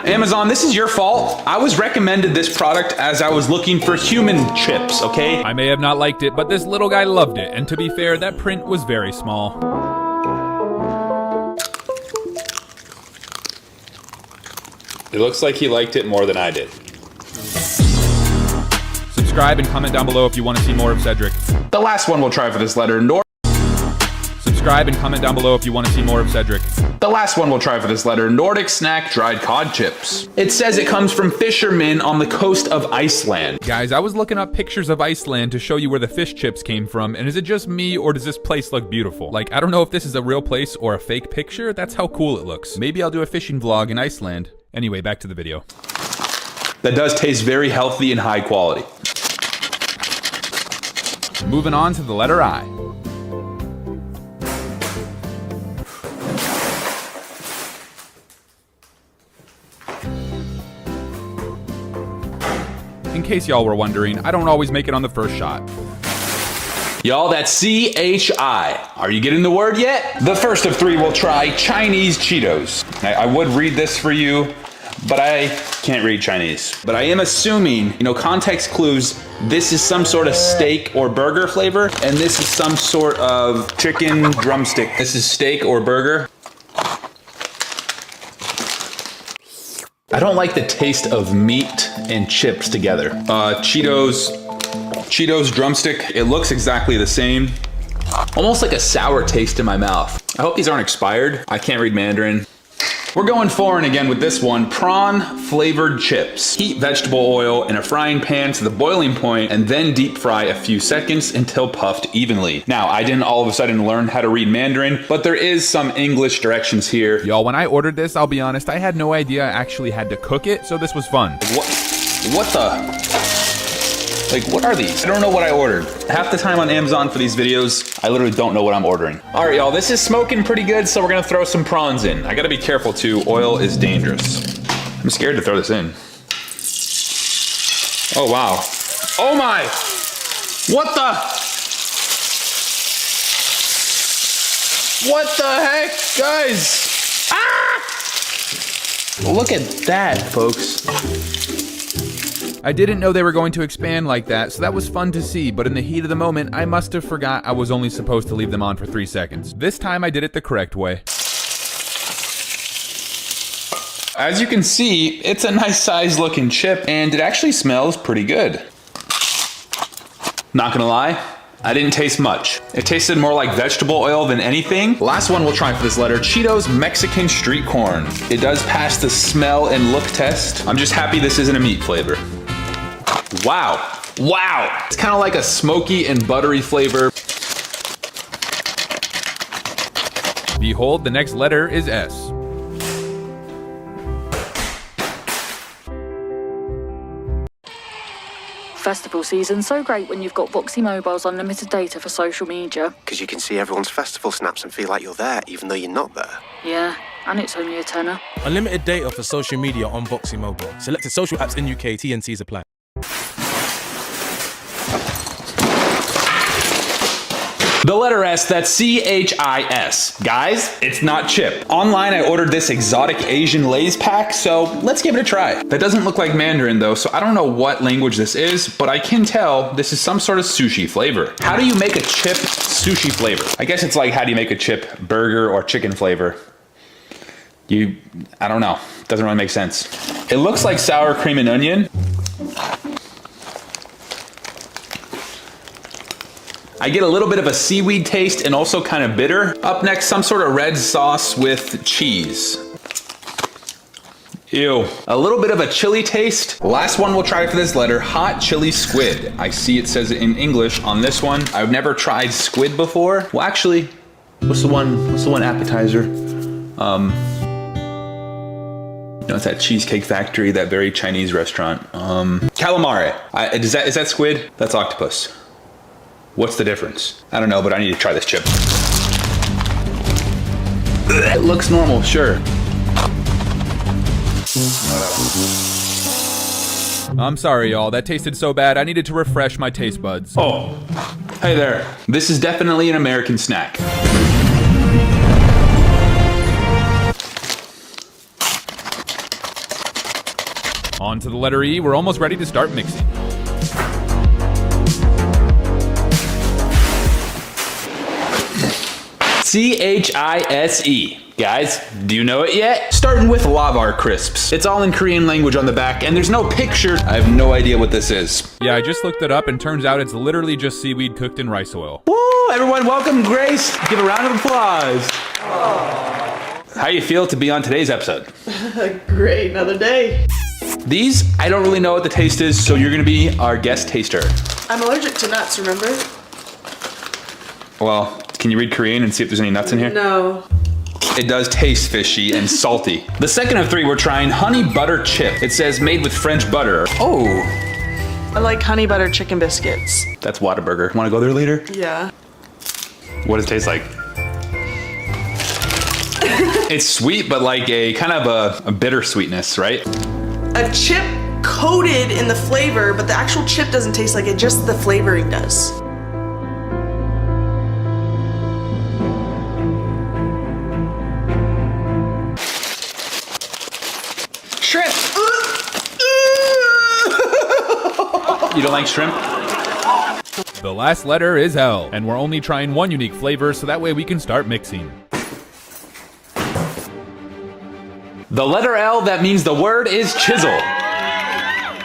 Amazon, this is your fault. I was recommended this product as I was looking for human chips, okay? I may have not liked it, but this little guy loved it, and to be fair, that print was very small. It looks like he liked it more than I did. Subscribe and comment down below if you want to see more of Cedric. The last one we'll try for this letter, Subscribe and comment down below if you want to see more of Cedric. The last one we'll try for this letter, Nordic Snack Dried Cod Chips. It says it comes from fishermen on the coast of Iceland. Guys, I was looking up pictures of Iceland to show you where the fish chips came from, and is it just me or does this place look beautiful? Like, I don't know if this is a real place or a fake picture, that's how cool it looks. Maybe I'll do a fishing vlog in Iceland. Anyway, back to the video. That does taste very healthy and high quality. Moving on to the letter I. In case y'all were wondering, I don't always make it on the first shot. Y'all, that's C-H-I. Are you getting the word yet? The first of 3 will try Chinese Cheetos. I would read this for you, but I can't read Chinese. But I am assuming, context clues, this is some sort of steak or burger flavor, and this is some sort of chicken drumstick. This is steak or burger. I don't like the taste of meat and chips together. Cheetos drumstick, it looks exactly the same. Almost like a sour taste in my mouth. I hope these aren't expired. I can't read Mandarin. We're going foreign again with this one, prawn flavored chips. Heat vegetable oil in a frying pan to the boiling point and then deep fry a few seconds until puffed evenly. Now, I didn't all of a sudden learn how to read Mandarin, but there is some English directions here. Y'all, when I ordered this, I'll be honest, I had no idea I actually had to cook it, so this was fun. What the? Like, what are these? I don't know what I ordered. Half the time on Amazon for these videos, I literally don't know what I'm ordering. All right, y'all, this is smoking pretty good, so we're gonna throw some prawns in. I gotta be careful too, oil is dangerous. I'm scared to throw this in. Oh, wow. Oh my! What the? What the heck, guys? Ah! Look at that, folks. I didn't know they were going to expand like that, so that was fun to see, but in the heat of the moment, I must have forgot I was only supposed to leave them on for 3 seconds. This time I did it the correct way. As you can see, it's a nice size looking chip, and it actually smells pretty good. Not gonna lie, I didn't taste much. It tasted more like vegetable oil than anything. Last one we'll try for this letter, Cheetos Mexican Street Corn. It does pass the smell and look test. I'm just happy this isn't a meat flavor. Wow. Wow. It's kind of like a smoky and buttery flavor. Behold, the next letter is S. Festival season, so great when you've got Voxy Mobile's unlimited data for social media. Because you can see everyone's festival snaps and feel like you're there, even though you're not there. Yeah, and it's only a tenner. Unlimited data for social media on Voxy Mobile. Selected social apps in UK, T&Cs apply. The letter S, that's C-H-I-S. Guys, it's not chip. Online, I ordered this exotic Asian Lay's pack, so let's give it a try. That doesn't look like Mandarin though, so I don't know what language this is, but I can tell this is some sort of sushi flavor. How do you make a chip sushi flavor? I guess it's like, how do you make a chip burger or chicken flavor? I don't know. Doesn't really make sense. It looks like sour cream and onion. I get a little bit of a seaweed taste and also kind of bitter. Up next, some sort of red sauce with cheese. Ew. A little bit of a chili taste. Last one we'll try for this letter, hot chili squid. I see it says it in English on this one. I've never tried squid before. Well, actually, what's the one appetizer? You know, it's that Cheesecake Factory, that very Chinese restaurant. Calamari. Is that squid? That's octopus. What's the difference? I don't know, but I need to try this chip. It looks normal, sure. I'm sorry, y'all. That tasted so bad, I needed to refresh my taste buds. Oh, hey there. This is definitely an American snack. On to the letter E. We're almost ready to start mixing. C-H-I-S-E. Guys, do you know it yet? Starting with Lavar crisps. It's all in Korean language on the back, and there's no picture. I have no idea what this is. Yeah, I just looked it up, and turns out it's literally just seaweed cooked in rice oil. Woo! Everyone welcome Grace. Give a round of applause. How you feel to be on today's episode? Great, another day. These, I don't really know what the taste is, so you're gonna be our guest taster. I'm allergic to nuts, remember? Well, can you read Korean and see if there's any nuts in here? No. It does taste fishy and salty. The second of three, we're trying honey butter chip. It says made with French butter. Oh. I like honey butter chicken biscuits. That's Whataburger. Wanna go there later? Yeah. What does it taste like? It's sweet, but like a kind of a bitter sweetness, right? A chip coated in the flavor, but the actual chip doesn't taste like it, just the flavoring does. Shrimp. You don't like shrimp? The last letter is L, and we're only trying one unique flavor, so that way we can start mixing. The letter L, that means the word is chisel.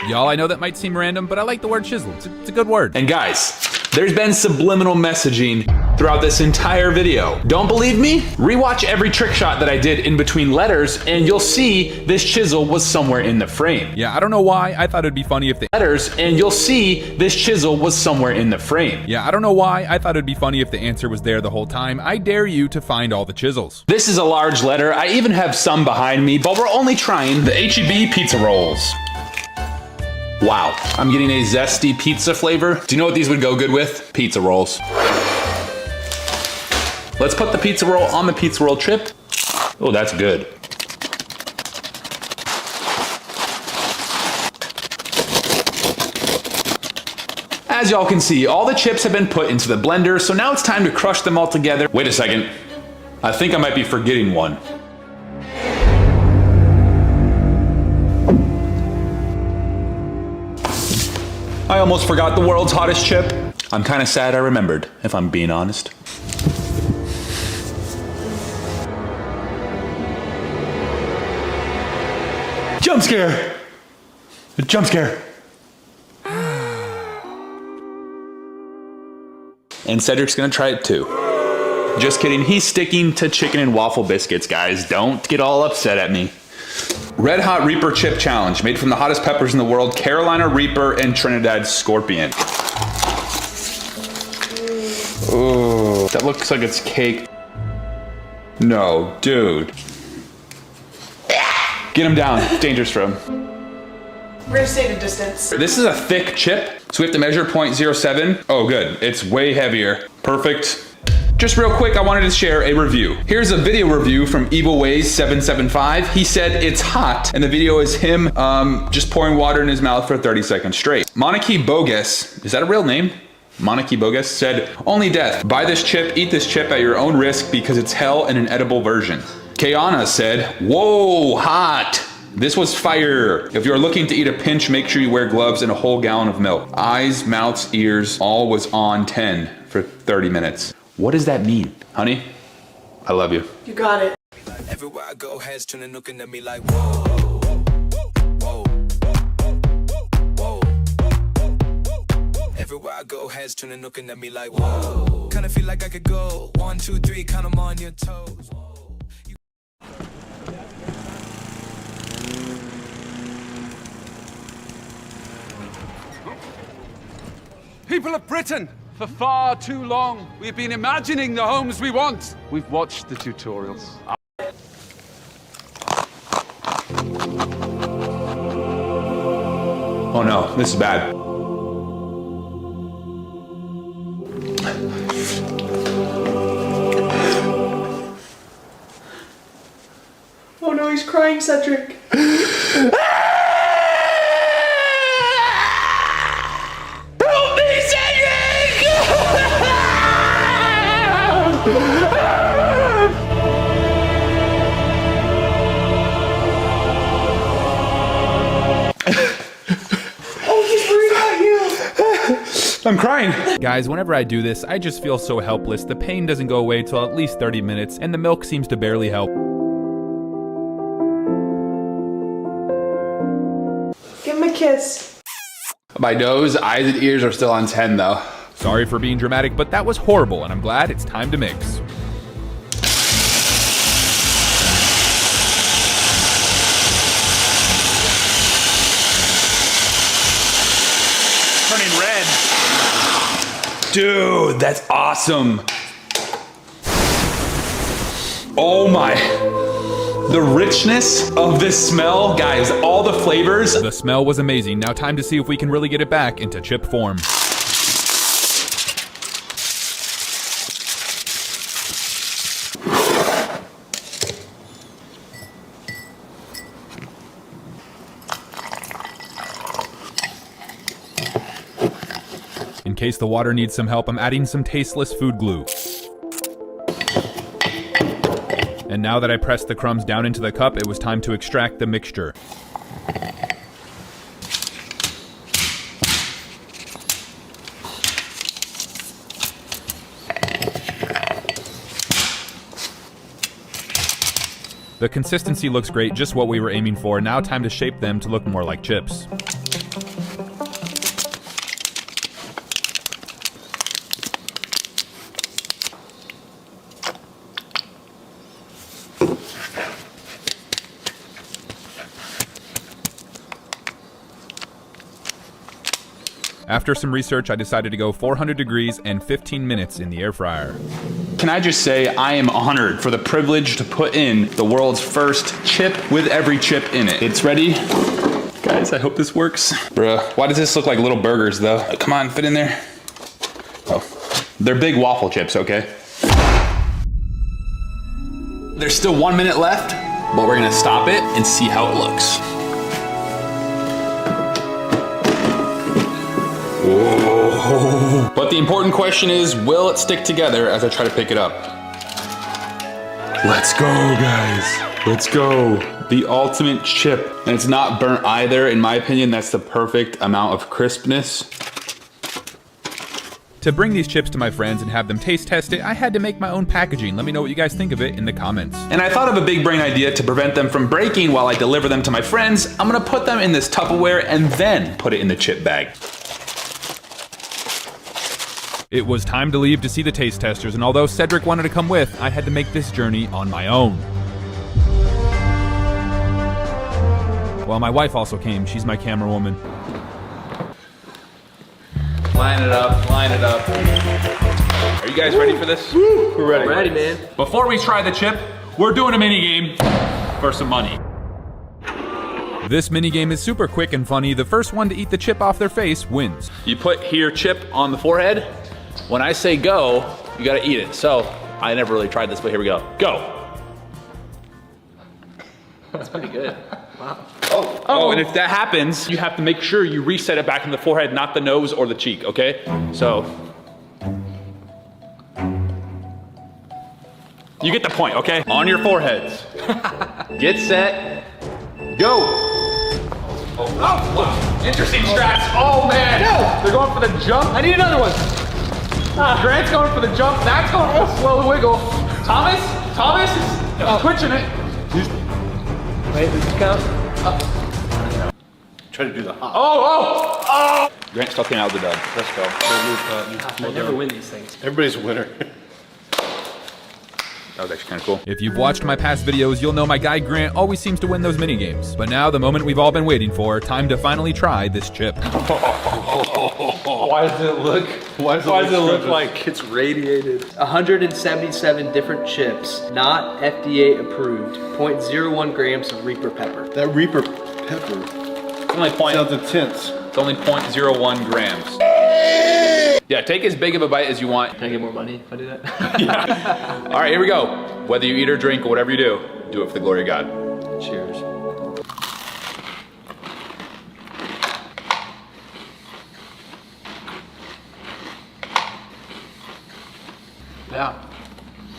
Y'all, I know that might seem random, but I like the word chisel. It's a good word. And guys, there's been subliminal messaging throughout this entire video. Don't believe me? Rewatch every trick shot that I did in between letters, and you'll see this chisel was somewhere in the frame. Yeah, I don't know why. I thought it'd be funny if the letters, and you'll see this chisel was somewhere in the frame. Yeah, I don't know why. I thought it'd be funny if the answer was there the whole time. I dare you to find all the chisels. This is a large letter. I even have some behind me, but we're only trying the H-E-B pizza rolls. Wow, I'm getting a zesty pizza flavor. Do you know what these would go good with? Pizza rolls. Let's put the pizza roll on the pizza roll chip. Oh, that's good. As y'all can see, all the chips have been put into the blender, so now it's time to crush them all together. Wait a second. I think I might be forgetting one. I almost forgot the world's hottest chip. I'm kind of sad I remembered, if I'm being honest. Jump scare! A jump scare. And Cedric's gonna try it too. Just kidding, he's sticking to chicken and waffle biscuits, guys. Don't get all upset at me. Red Hot Reaper Chip Challenge, made from the hottest peppers in the world, Carolina Reaper and Trinidad Scorpion. Oh, that looks like it's cake. No, dude. Get him down, it's dangerous for him. We're gonna stay at a distance. This is a thick chip, so we have to measure 0.07. Oh good, it's way heavier. Perfect. Just real quick, I wanted to share a review. Here's a video review from Evil Ways 775. He said it's hot, and the video is him just pouring water in his mouth for 30 seconds straight. Monarchy Bogus, is that a real name? Monarchy Bogus said, only death. Buy this chip, eat this chip at your own risk because it's hell in an edible version. Kayana said, whoa, hot. This was fire. If you're looking to eat a pinch, make sure you wear gloves and a whole gallon of milk. Eyes, mouths, ears, all was on 10 for 30 minutes. What does that mean? Honey, I love you. You got it. Everywhere I go, heads turning, looking at me like, whoa, whoa, whoa. Everywhere I go, heads turning, looking at me like, whoa. Kinda feel like I could go 1, 2, 3, count 'em on your toes. People of Britain, for far too long, we've been imagining the homes we want. We've watched the tutorials. Oh no, this is bad. Oh no, he's crying, Cedric. Help me, Oh, he's worried about you. I'm crying. Guys, whenever I do this, I just feel so helpless. The pain doesn't go away till at least 30 minutes, and the milk seems to barely help. Give him a kiss. My nose, eyes, and ears are still on 10 though. Sorry for being dramatic, but that was horrible, and I'm glad it's time to mix. Turning red. Dude, that's awesome. Oh my. The richness of this smell, guys, all the flavors. The smell was amazing. Now time to see if we can really get it back into chip form. In case the water needs some help, I'm adding some tasteless food glue. And now that I pressed the crumbs down into the cup, it was time to extract the mixture. The consistency looks great, just what we were aiming for. Now time to shape them to look more like chips. After some research, I decided to go 400 degrees and 15 minutes in the air fryer. Can I just say I am honored for the privilege to put in the world's first chip with every chip in it. It's ready. Guys, I hope this works. Bruh, why does this look like little burgers though? Come on, fit in there. Oh, they're big waffle chips, okay? There's still 1 minute left, but we're gonna stop it and see how it looks. Whoa. But the important question is, will it stick together as I try to pick it up? Let's go, guys. Let's go. The ultimate chip. And it's not burnt either. In my opinion, that's the perfect amount of crispness. To bring these chips to my friends and have them taste test it, I had to make my own packaging. Let me know what you guys think of it in the comments. And I thought of a big brain idea to prevent them from breaking while I deliver them to my friends. I'm gonna put them in this Tupperware and then put it in the chip bag. It was time to leave to see the taste testers, and although Cedric wanted to come with, I had to make this journey on my own. Well, my wife also came. She's my camera woman. Line it up, line it up. Are you guys ready for this? Woo! We're ready. Ready, man. Before we try the chip, we're doing a mini game for some money. This minigame is super quick and funny. The first one to eat the chip off their face wins. You put here chip on the forehead. When I say go, you gotta eat it. So, I never really tried this, but here we go. Go. That's pretty good. Wow. Oh, and if that happens, you have to make sure you reset it back in the forehead, not the nose or the cheek, okay? So, you get the point, okay? On your foreheads. Get set, go. Oh, wow. Interesting strats. Oh, man. No. They're going for the jump. I need another one. Grant's going for the jump. That's going for a slow wiggle. Thomas is twitching it. Wait, does this count? Try to do the hop. Oh! Grant still came out with the dub. Let's go. I never win these things. Everybody's a winner. That was actually kind of cool. If you've watched my past videos, you'll know my guy Grant always seems to win those minigames. But now, the moment we've all been waiting for, time to finally try this chip. Why does it look like it's radiated? 177 different chips, not FDA approved. 0.01 grams of Reaper pepper. That Reaper pepper Only point. sounds intense. It's only 0.01 grams. Yeah, take as big of a bite as you want. Can I get more money if I do that? Yeah. All right, here we go. Whether you eat or drink or whatever you do it for the glory of God. Cheers. Yeah.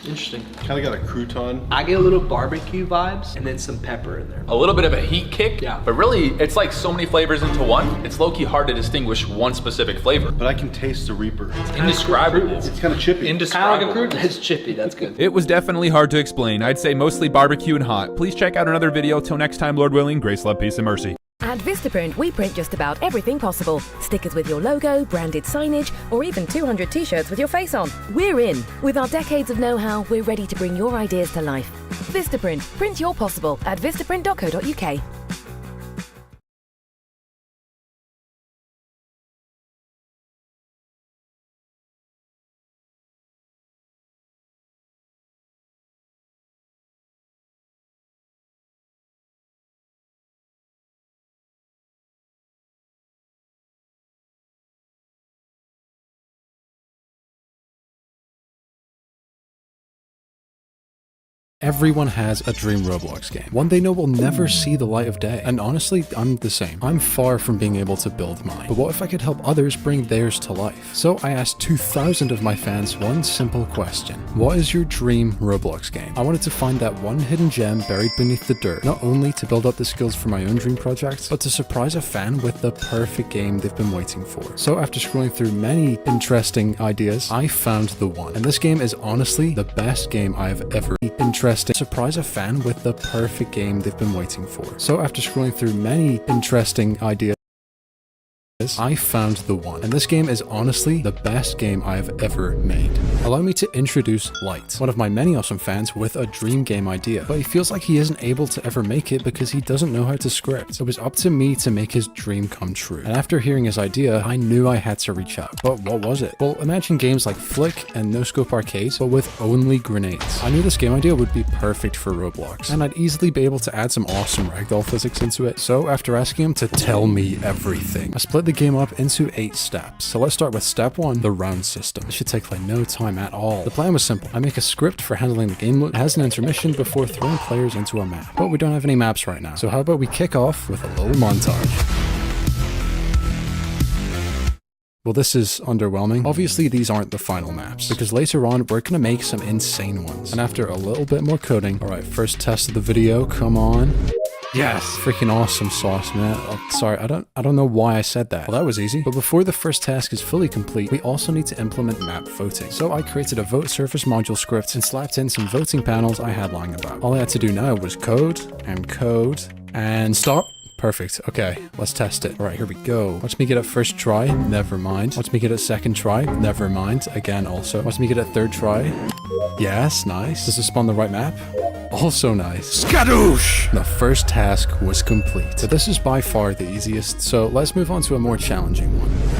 Interesting. Kind of got a crouton. I get a little barbecue vibes and then some pepper in there. A little bit of a heat kick, Yeah. but really it's like so many flavors into one. It's low-key hard to distinguish one specific flavor. But I can taste the Reaper. Indescribable. It's kind of chippy. Indescribable. Kind of like a crouton. It's chippy. That's good. It was definitely hard to explain. I'd say mostly barbecue and hot. Please check out another video. Till next time, Lord willing, grace, love, peace, and mercy. At Vistaprint, we print just about everything possible. Stickers with your logo, branded signage, or even 200 t-shirts with your face on. We're in. With our decades of know-how, we're ready to bring your ideas to life. Vistaprint. Print your possible at vistaprint.co.uk. Everyone has a dream Roblox game, one they know will never see the light of day. And honestly, I'm the same. I'm far from being able to build mine. But what if I could help others bring theirs to life? So I asked 2,000 of my fans one simple question. What is your dream Roblox game? I wanted to find that one hidden gem buried beneath the dirt, not only to build up the skills for my own dream project, but to surprise a fan with the perfect game they've been waiting for. So after scrolling through many interesting ideas, I found the one. And this game is honestly the best game I have ever interesting. Surprise a fan with the perfect game they've been waiting for. So after scrolling through many interesting ideas, I found the one. And this game is honestly the best game I have ever made. Allow me to introduce Light, one of my many awesome fans with a dream game idea, but he feels like he isn't able to ever make it because he doesn't know how to script. It was up to me to make his dream come true. And after hearing his idea, I knew I had to reach out. But what was it? Well, imagine games like Flick and No Scope Arcade, but with only grenades. I knew this game idea would be perfect for Roblox, and I'd easily be able to add some awesome ragdoll physics into it. So after asking him to tell me everything, I split the game up into 8 steps. So let's start with step 1, the round system. It should take like no time at all. The plan was simple. I make a script for handling the game loop. It has an intermission before throwing players into a map. But we don't have any maps right now. So how about we kick off with a little montage. Well, this is underwhelming. Obviously, these aren't the final maps, because later on, we're gonna make some insane ones. And after a little bit more coding, alright, first test of the video, come on. Yes! Freaking awesome sauce, man. Oh, sorry, I don't know why I said that. Well, that was easy. But before the first task is fully complete, we also need to implement map voting. So I created a vote surface module script and slapped in some voting panels I had lying about. All I had to do now was code, and stop. Perfect. Okay, let's test it. All right, here we go. Watch me get it first try. Never mind. Watch me get it second try. Never mind. Again, also. Watch me get it third try. Yes, nice. Does it spawn the right map? Also nice. Skadoosh! The first task was complete. So this is by far the easiest, so let's move on to a more challenging one.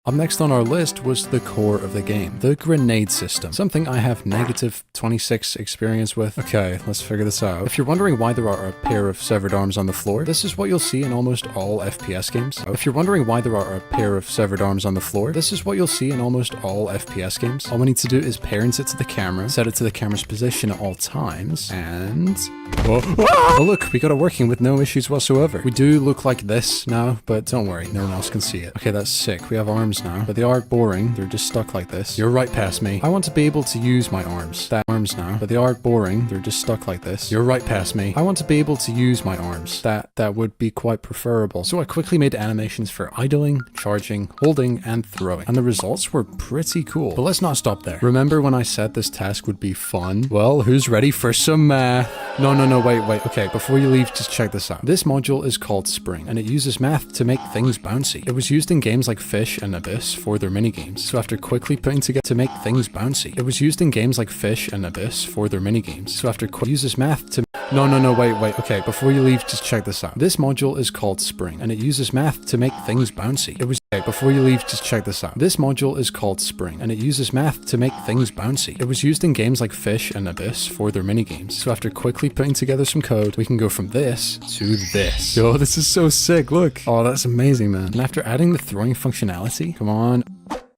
Up next on our list was the core of the game, the grenade system, something I have negative 26 experience with. Okay, let's figure this out. If you're wondering why there are a pair of severed arms on the floor, this is what you'll see in almost all FPS games. If you're wondering why there are a pair of severed arms on the floor, this is what you'll see in almost all FPS games. All we need to do is parent it to the camera, set it to the camera's position at all times, and... Oh look, we got it working with no issues whatsoever. We do look like this now, but don't worry, no one else can see it. Okay, that's sick. We have arms now, but they are boring. They're just stuck like this. You're right past me. I want to be able to use my arms. That arms now, but they are boring. They're just stuck like this. You're right past me. I want to be able to use my arms. That would be quite preferable. So I quickly made animations for idling, charging, holding, and throwing. And the results were pretty cool. But let's not stop there. Remember when I said this task would be fun? Well, who's ready for some math? No, wait. Okay, before you leave, just check this out. This module is called Spring, and it uses math to make things bouncy. It was used in games like Fish and Abyss for their minigames. So after quickly putting together to make things bouncy, it was used in games like Fish and Abyss for their minigames. So after uses math to No, wait. Okay, before you leave, just check this out. This module is called Spring, and it uses math to make things bouncy. Before you leave, just check this out. This module is called Spring, and it uses math to make things bouncy. It was used in games like Fish and Abyss for their minigames. So after quickly putting together some code, we can go from this to this. Yo, this is so sick, look. Oh, that's amazing, man. And after adding the throwing functionality, come on.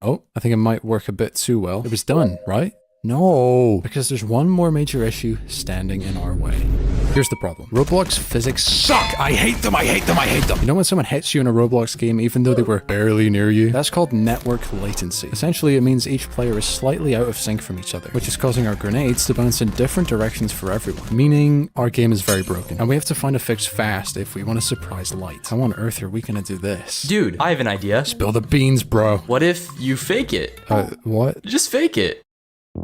Oh, I think it might work a bit too well. It was done, right? No, because there's one more major issue standing in our way. Here's the problem. Roblox physics suck! I hate them! You know when someone hits you in a Roblox game even though they were barely near you? That's called network latency. Essentially, it means each player is slightly out of sync from each other, which is causing our grenades to bounce in different directions for everyone, meaning our game is very broken, and we have to find a fix fast if we want to surprise Light. How on earth are we gonna do this? Dude, I have an idea. Spill the beans, bro. What if you fake it? What? Just fake it.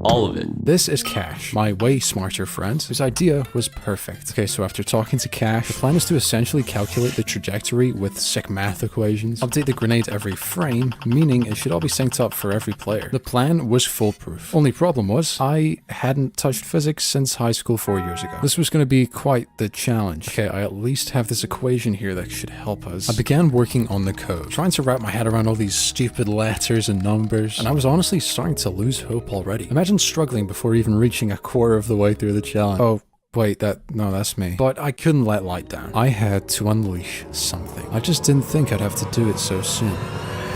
All of it. This is Cash, my way smarter friend, whose idea was perfect. Okay, so after talking to Cash, the plan is to essentially calculate the trajectory with sick math equations, update the grenade every frame, meaning it should all be synced up for every player. The plan was foolproof. Only problem was, I hadn't touched physics since high school 4 years ago. This was going to be quite the challenge. Okay, I at least have this equation here that should help us. I began working on the code, trying to wrap my head around all these stupid letters and numbers, and I was honestly starting to lose hope already. Imagine struggling before even reaching a quarter of the way through the challenge. Oh, wait, that's me. But I couldn't let Light down. I had to unleash something. I just didn't think I'd have to do it so soon.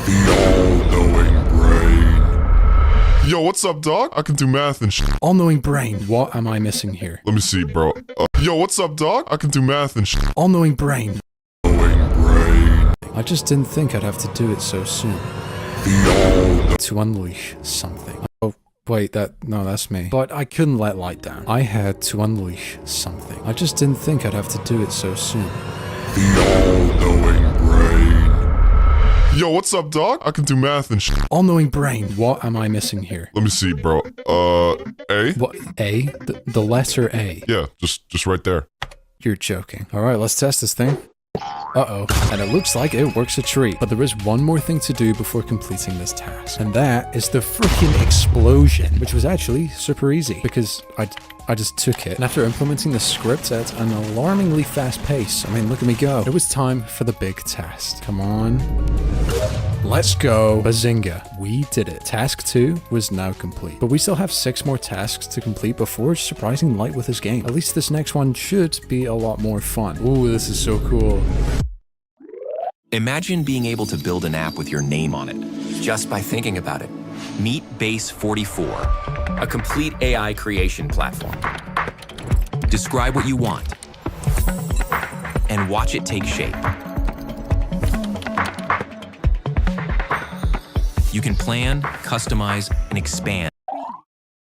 The all-knowing brain. Yo, what's up, dog? I can do math and shit. All-knowing brain. What am I missing here? Let me see, bro. Yo, what's up, dog? I can do math and shit. All-knowing brain. I just didn't think I'd have to do it so soon. To unleash something. Oh, wait, that's me. But I couldn't let Light down. I had to unleash something. I just didn't think I'd have to do it so soon. The all-knowing brain. Yo, what's up, dog? I can do math and shit. All-knowing brain. What am I missing here? Let me see, bro. A? What? A? The letter A? Yeah, just right there. You're joking. Alright, let's test this thing. Uh-oh, and it looks like it works a treat. But there is one more thing to do before completing this task, and that is the freaking explosion, which was actually super easy because I just took it. And after implementing the script at an alarmingly fast pace, I mean, look at me go. It was time for the big test. Come on. Let's go. Bazinga. We did it. Task 2 was now complete. But we still have 6 more tasks to complete before surprising Light with his game. At least this next one should be a lot more fun. Ooh, this is so cool. Imagine being able to build an app with your name on it, just by thinking about it. Meet Base 44, a complete AI creation platform. Describe what you want, and watch it take shape. You can plan, customize, and expand.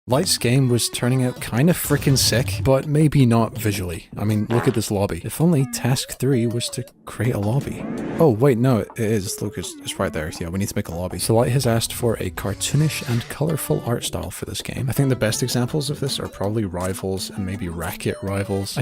Light's game was turning out kind of freaking sick, but maybe not visually. I mean, look at this lobby. If only task 3 was to create a lobby. Oh, wait, no, it is. Look, it's right there. Yeah, we need to make a lobby. So Light has asked for a cartoonish and colorful art style for this game. I think the best examples of this are probably Rivals and maybe Racket Rivals.